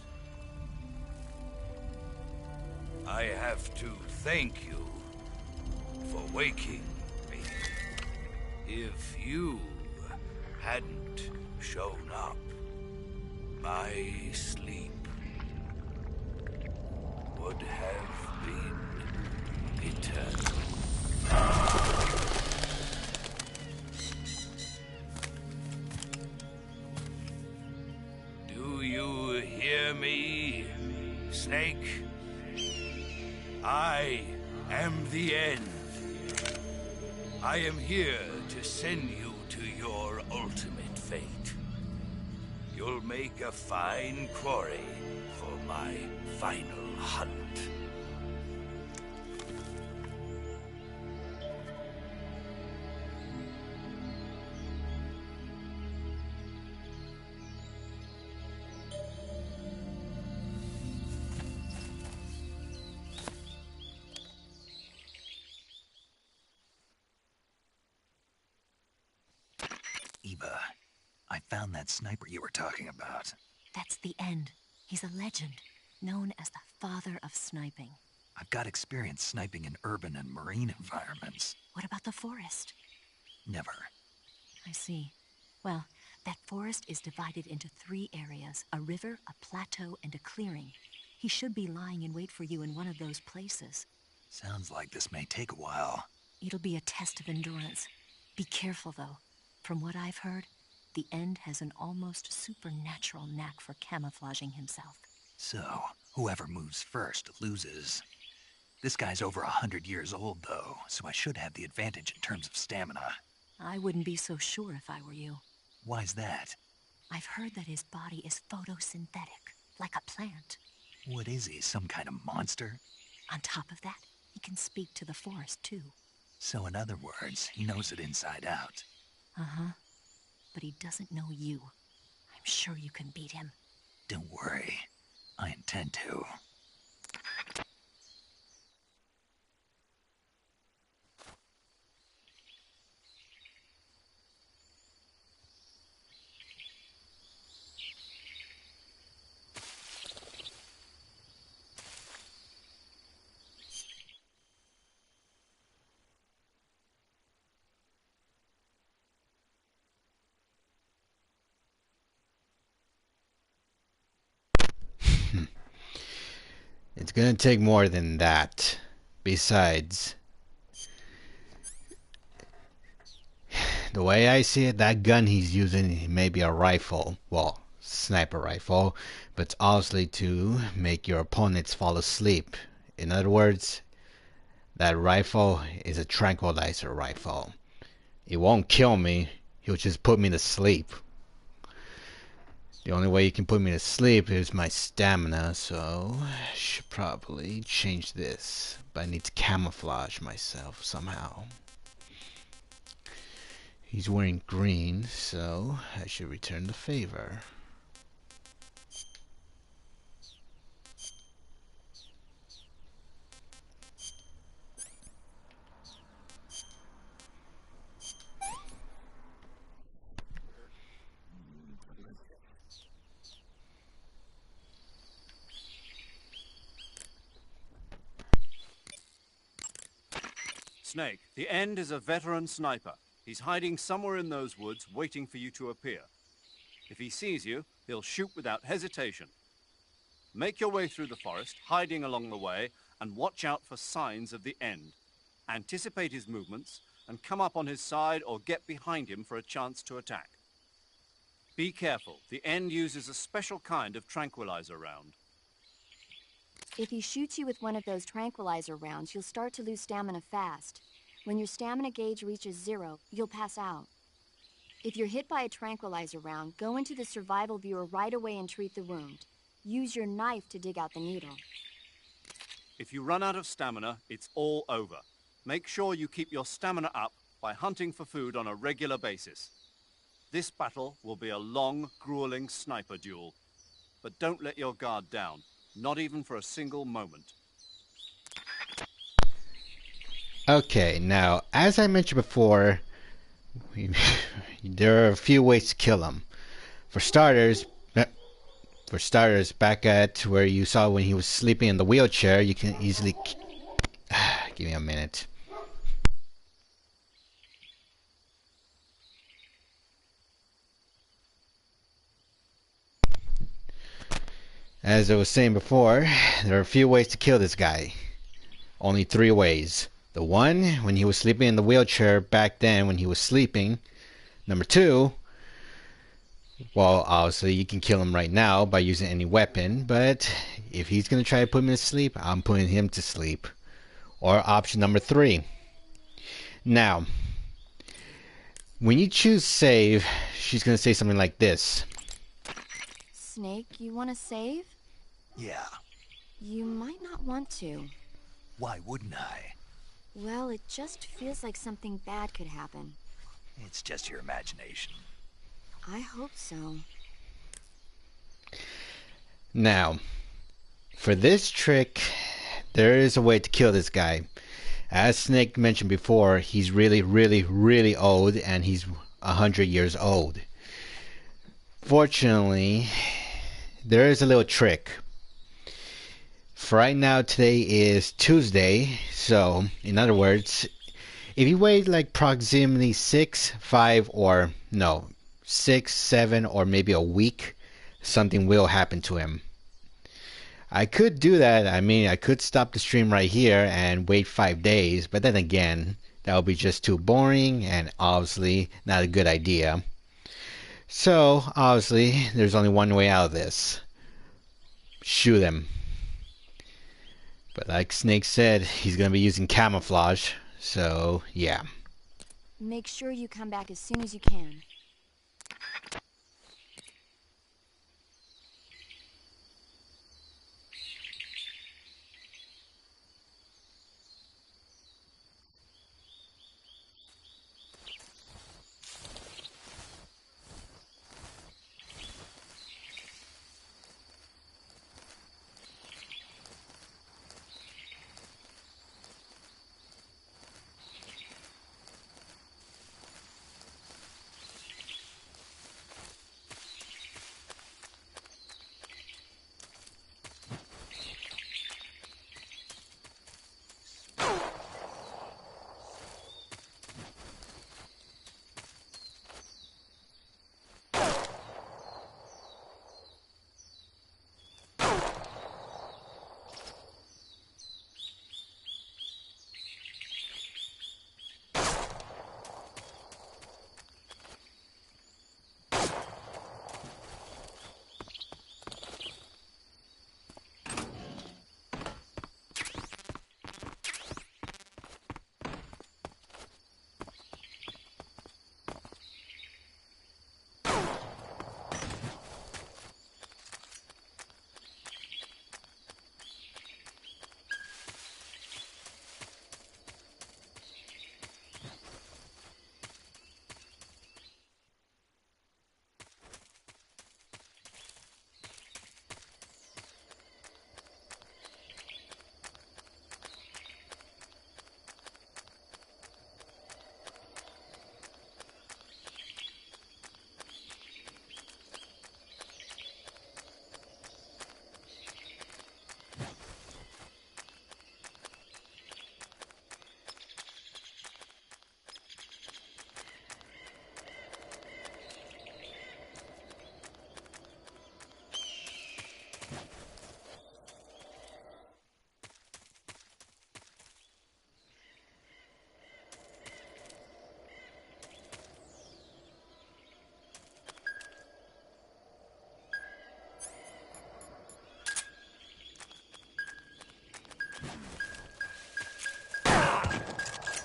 [SPEAKER 15] I have to thank you for waking me. If you hadn't shown up, my sleep would have been eternal. Do you hear me, Snake? I am the end. I am here to send you to your ultimate fate. You'll make a fine quarry for my final hunt.
[SPEAKER 7] Eva, I found that sniper you were talking about.
[SPEAKER 14] That's the end. He's a legend, known as the father of sniping.
[SPEAKER 7] I've got experience sniping in urban and marine environments.
[SPEAKER 14] What about the forest?
[SPEAKER 7] Never.
[SPEAKER 14] I see. Well, that forest is divided into 3 areas, a river, a plateau, and a clearing. He should be lying in wait for you in one of those places.
[SPEAKER 7] Sounds like this may take a while.
[SPEAKER 14] It'll be a test of endurance. Be careful, though. From what I've heard, the End has an almost supernatural knack for camouflaging himself.
[SPEAKER 7] So, whoever moves first loses. This guy's over 100 years old, though, so I should have the advantage in terms of stamina.
[SPEAKER 14] I wouldn't be so sure if I were you.
[SPEAKER 7] Why's that?
[SPEAKER 14] I've heard that his body is photosynthetic, like a plant.
[SPEAKER 7] What is he, some kind of monster?
[SPEAKER 14] On top of that, he can speak to the forest, too.
[SPEAKER 7] So in other words, he knows it inside out.
[SPEAKER 14] Uh-huh. But he doesn't know you. I'm sure you can beat him.
[SPEAKER 7] Don't worry. I intend to.
[SPEAKER 1] It's gonna take more than that. Besides, the way I see it, that gun he's using may be a rifle. Well, sniper rifle. But it's obviously to make your opponents fall asleep. In other words, that rifle is a tranquilizer rifle. It won't kill me. He'll just put me to sleep. The only way you can put me to sleep is my stamina, so I should probably change this. But I need to camouflage myself somehow. He's wearing green, so I should return the favor.
[SPEAKER 9] Snake, the End is a veteran sniper. He's hiding somewhere in those woods, waiting for you to appear. If he sees you, he'll shoot without hesitation. Make your way through the forest, hiding along the way, and watch out for signs of the End. Anticipate his movements, and come up on his side or get behind him for a chance to attack. Be careful. The End uses a special kind of tranquilizer round.
[SPEAKER 3] If he shoots you with one of those tranquilizer rounds, you'll start to lose stamina fast. When your stamina gauge reaches 0, you'll pass out. If you're hit by a tranquilizer round, go into the survival viewer right away and treat the wound. Use your knife to dig out the needle.
[SPEAKER 9] If you run out of stamina, it's all over. Make sure you keep your stamina up by hunting for food on a regular basis. This battle will be a long, grueling sniper duel. But don't let your guard down. Not even for a single moment.
[SPEAKER 1] Okay, now, as I mentioned before, there are a few ways to kill him. For starters, back at where you saw when he was sleeping in the wheelchair, you can easily... Give me a minute. As I was saying before, there are a few ways to kill this guy. Only 3 ways. The one, when he was sleeping in the wheelchair back then when he was sleeping. Number 2, well, obviously you can kill him right now by using any weapon, but if he's going to try to put him to sleep, I'm putting him to sleep. Or option number 3. Now, when you choose save, she's going to say something like this.
[SPEAKER 3] Snake, you want to save?
[SPEAKER 7] Yeah.
[SPEAKER 3] You might not want to.
[SPEAKER 7] Why wouldn't I?
[SPEAKER 3] Well, it just feels like something bad could happen.
[SPEAKER 7] It's just your imagination.
[SPEAKER 3] I hope so.
[SPEAKER 1] Now, for this trick, there is a way to kill this guy. As Snake mentioned before, he's really, really, really old, and he's 100 years old. Fortunately, there is a little trick. For right now, today is Tuesday, so in other words, if you wait like proximity 6, 5, or no, 6, 7, or maybe a week, something will happen to him. I could do that. I mean, I could stop the stream right here and wait 5 days, but then again, that would be just too boring and obviously not a good idea. So, obviously, there's only one way out of this. Shoot him. But like Snake said, he's going to be using camouflage, so yeah.
[SPEAKER 3] Make sure you come back as soon as you can.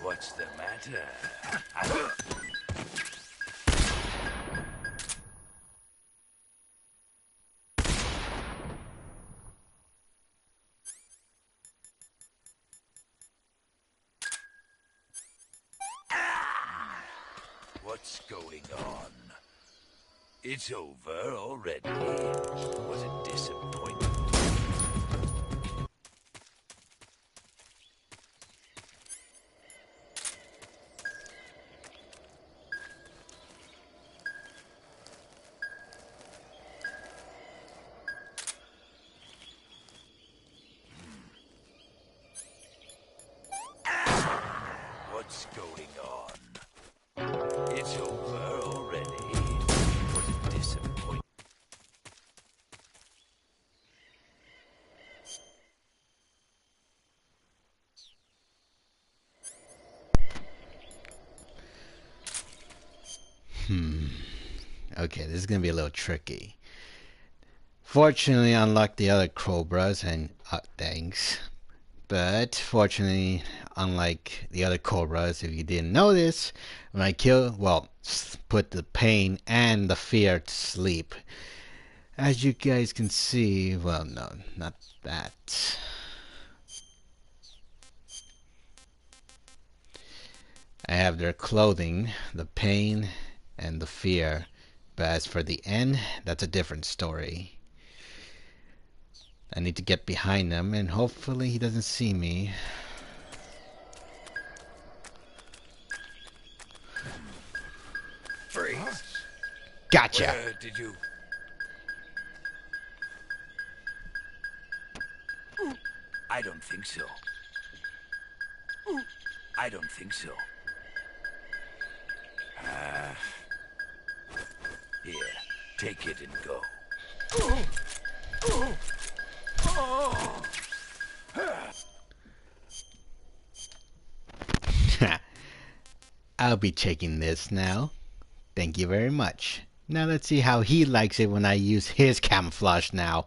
[SPEAKER 15] What's the matter? What's going on? It's over already. Was it disappointment? What's going on? It's over already. What a disappointment.
[SPEAKER 1] Okay, this is gonna be a little tricky. Fortunately, unlike the other Cobras, and thanks. But fortunately, unlike the other Cobras, if you didn't notice, when I kill, well, put the pain and the fear to sleep. As you guys can see, well, no, not that. I have their clothing, the pain, and the fear. But as for the end, that's a different story. I need to get behind him, and hopefully he doesn't see me.
[SPEAKER 15] Freeze!
[SPEAKER 1] Gotcha!
[SPEAKER 15] Where did you... I don't think so. I don't think so. Here, take it and go.
[SPEAKER 1] I'll be checking this now. Thank you very much. Now let's see how he likes it when I use his camouflage now.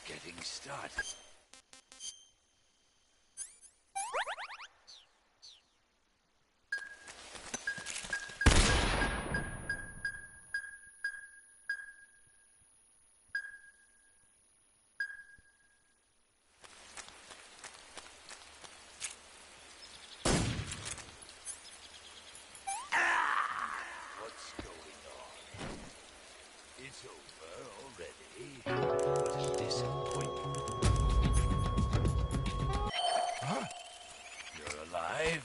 [SPEAKER 15] Just getting started. What's going on? It's over already. What a disappointment. Huh? You're alive?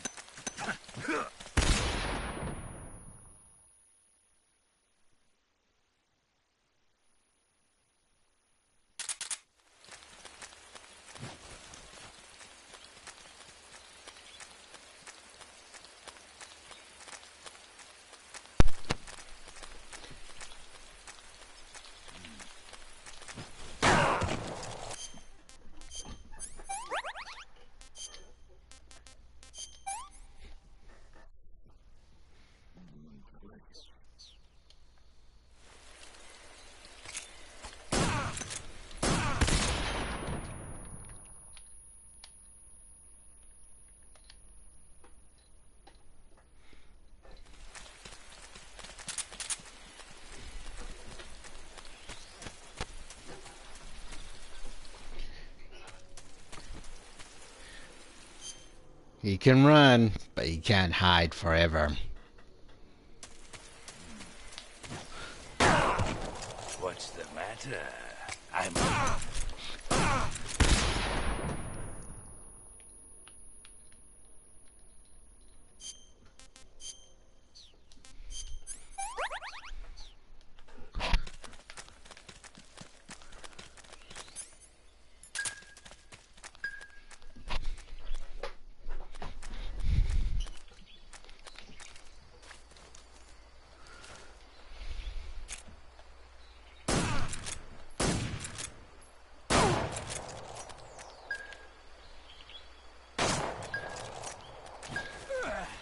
[SPEAKER 1] He can run, but he can't hide forever.
[SPEAKER 15] What's the matter? I'm...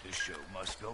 [SPEAKER 15] The show must go on.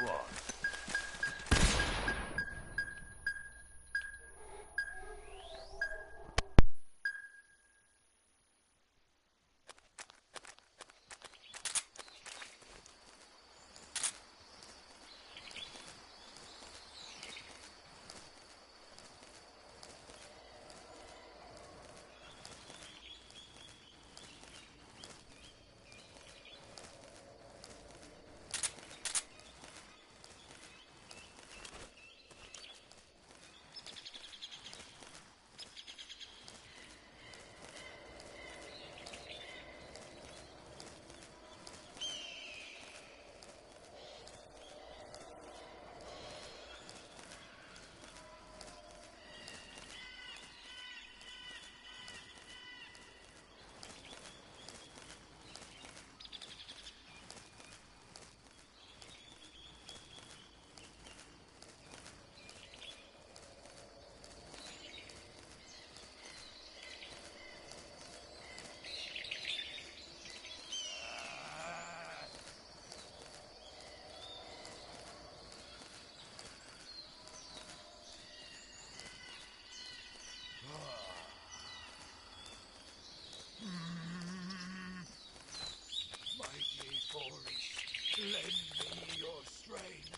[SPEAKER 15] Mighty forest, lend me your strength.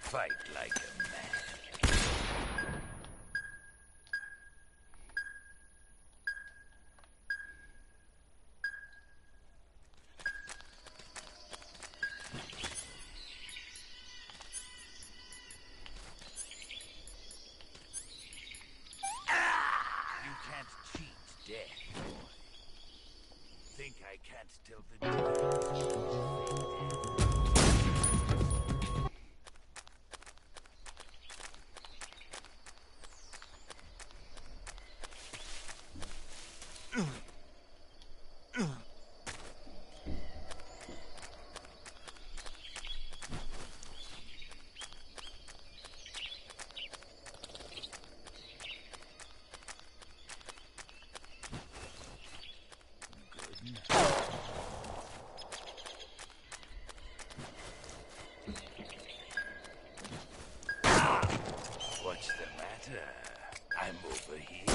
[SPEAKER 15] Fight like a man. You can't cheat death, boy. Think I can't tell the difference? What's the matter? I'm over here.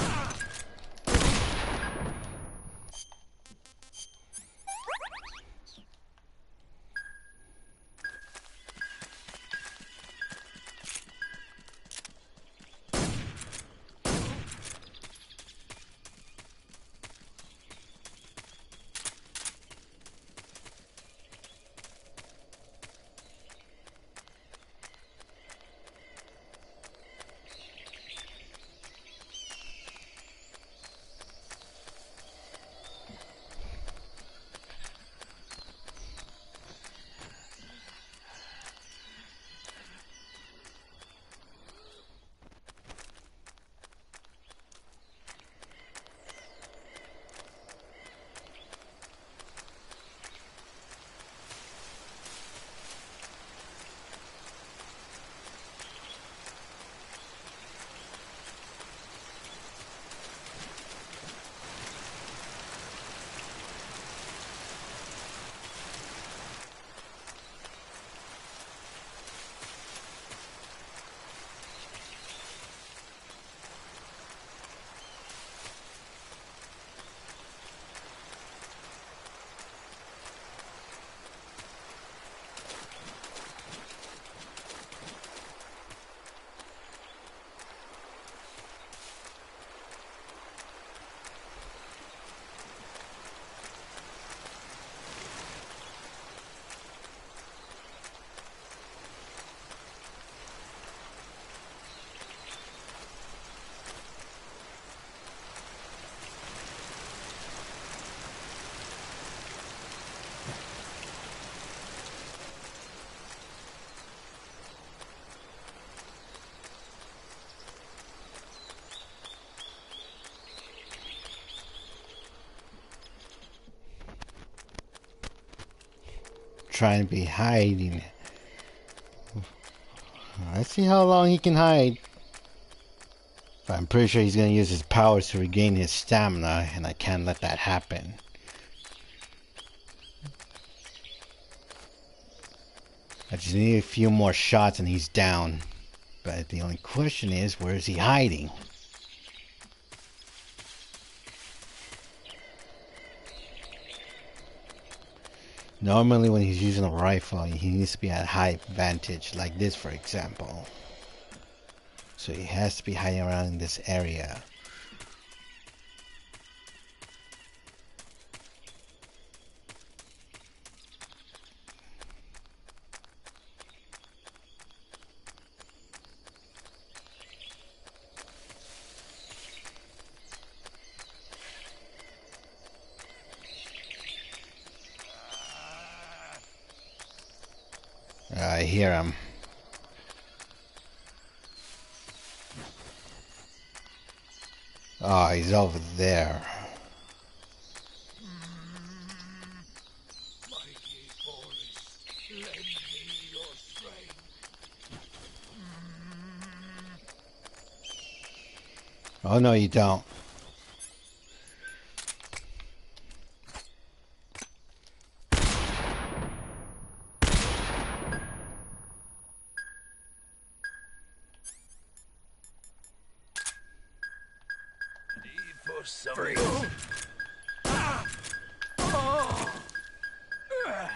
[SPEAKER 1] Trying to be hiding. Let's see how long he can hide. But I'm pretty sure he's going to use his powers to regain his stamina, and I can't let that happen. I just need a few more shots and he's down. But the only question is, where is he hiding? Normally when he's using a rifle, he needs to be at high vantage, like this for example. So he has to be hiding around in this area. I hear him. Oh, he's over there. Oh no, you don't.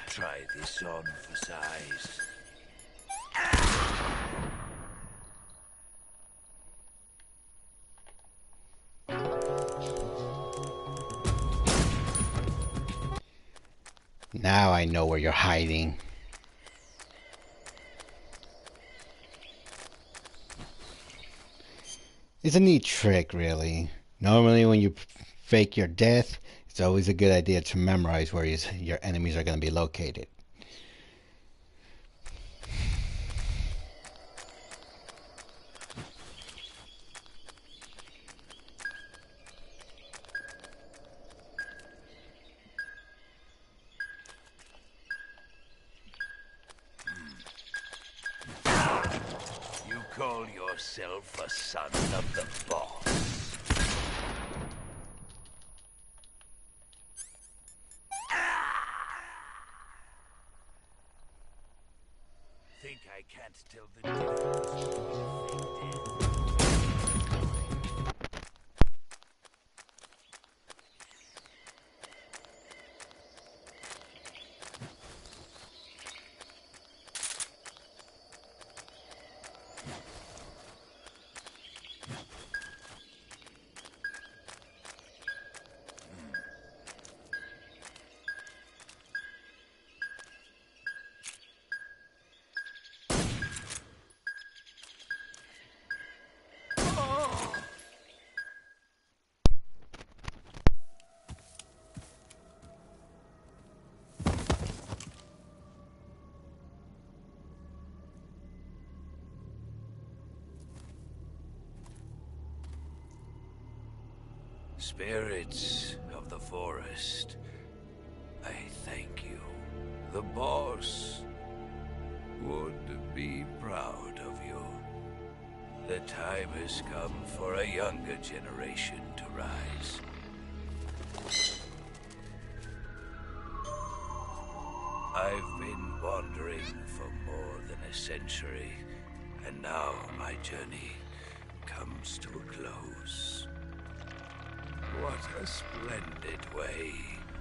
[SPEAKER 15] Try this on for size.
[SPEAKER 1] Now I know where you're hiding. It's a neat trick, really. Normally when you fake your death, it's always a good idea to memorize where your enemies are going to be located.
[SPEAKER 15] You call yourself a son of the boss. I can't tell the difference between fate and... Spirits of the forest, I thank you. The boss would be proud of you. The time has come for a younger generation to rise. I've been wandering for more than a century, and now my journey comes to a close. What a splendid way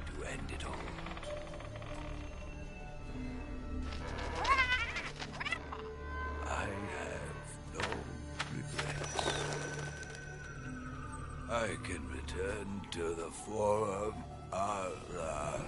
[SPEAKER 15] to end it all. I have no regrets. I can return to the Forum Allah.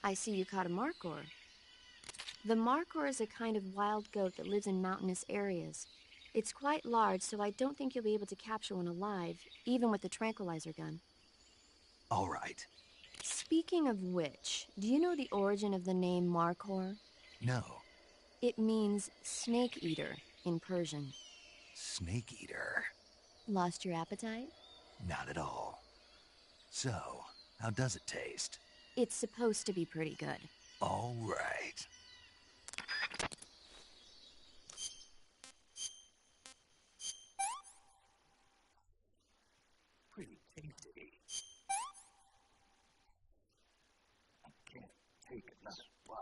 [SPEAKER 3] I see you caught a markhor. The markhor is a kind of wild goat that lives in mountainous areas. It's quite large, so I don't think you'll be able to capture one alive, even with the tranquilizer gun.
[SPEAKER 7] All right.
[SPEAKER 3] Speaking of which, do you know the origin of the name markhor?
[SPEAKER 7] No.
[SPEAKER 3] It means snake eater in Persian.
[SPEAKER 7] Snake eater?
[SPEAKER 3] Lost your appetite?
[SPEAKER 7] Not at all. So, how does it taste?
[SPEAKER 3] It's supposed to be pretty good.
[SPEAKER 7] All right.
[SPEAKER 12] Pretty tasty. I can't take another bite.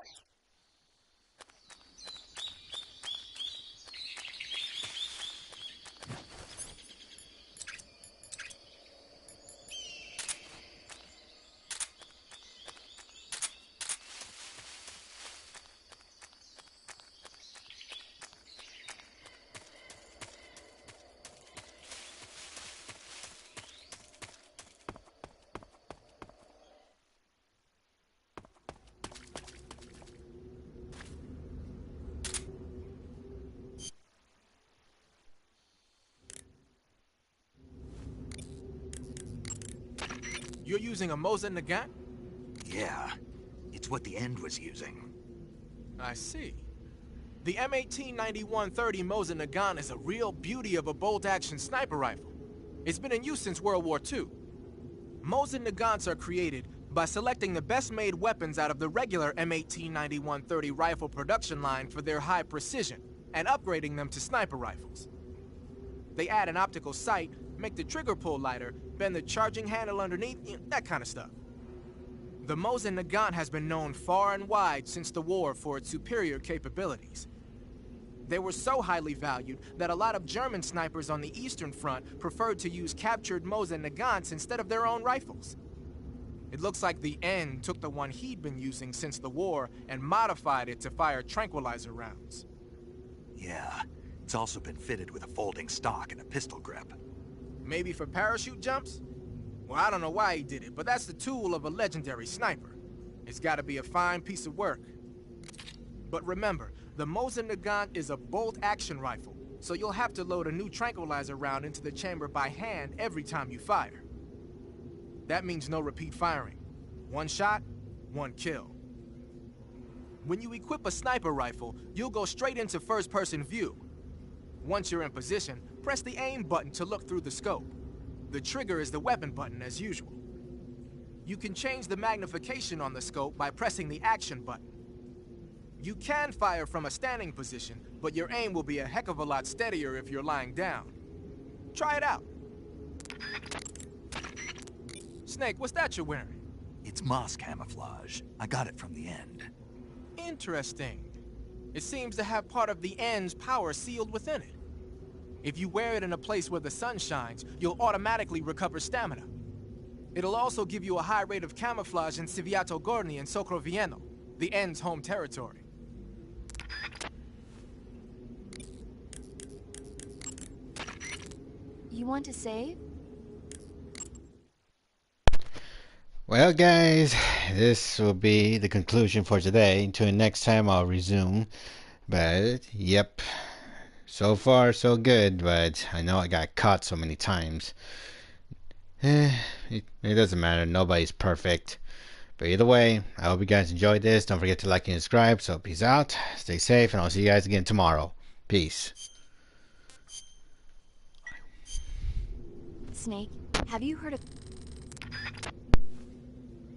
[SPEAKER 4] You're using a Mosin Nagant?
[SPEAKER 7] Yeah, it's what the End was using.
[SPEAKER 4] I see. The M1891-30 Mosin Nagant is a real beauty of a bolt-action sniper rifle. It's been in use since World War II. Mosin Nagants are created by selecting the best-made weapons out of the regular M1891-30 rifle production line for their high precision, and upgrading them to sniper rifles. They add an optical sight, make the trigger pull lighter, bend the charging handle underneath, that kind of stuff. The Mosin Nagant has been known far and wide since the war for its superior capabilities. They were so highly valued that a lot of German snipers on the Eastern Front preferred to use captured Mosin Nagants instead of their own rifles. It looks like the N took the one he'd been using since the war and modified it to fire tranquilizer rounds.
[SPEAKER 7] Yeah, it's also been fitted with a folding stock and a pistol grip.
[SPEAKER 4] Maybe for parachute jumps? Well, I don't know why he did it, but that's the tool of a legendary sniper. It's gotta be a fine piece of work. But remember, the Mosin Nagant is a bolt-action rifle, so you'll have to load a new tranquilizer round into the chamber by hand every time you fire. That means no repeat firing. One shot, one kill. When you equip a sniper rifle, you'll go straight into first-person view. Once you're in position, press the aim button to look through the scope. The trigger is the weapon button as usual. You can change the magnification on the scope by pressing the action button. You can fire from a standing position, but your aim will be a heck of a lot steadier if you're lying down. Try it out. Snake, what's that you're wearing?
[SPEAKER 7] It's moss camouflage. I got it from the End.
[SPEAKER 4] Interesting. It seems to have part of the End's power sealed within it. If you wear it in a place where the sun shines, you'll automatically recover stamina. It'll also give you a high rate of camouflage in Civiato Gorni and Sokrovieno, the End's home territory.
[SPEAKER 3] You want to save?
[SPEAKER 1] Well, guys, this will be the conclusion for today. Until next time, I'll resume. But, yep, so far so good, but I know I got caught so many times. It doesn't matter. Nobody's perfect. But either way, I hope you guys enjoyed this. Don't forget to like and subscribe. So peace out. Stay safe, and I'll see you guys again tomorrow. Peace.
[SPEAKER 3] Snake, have you heard of...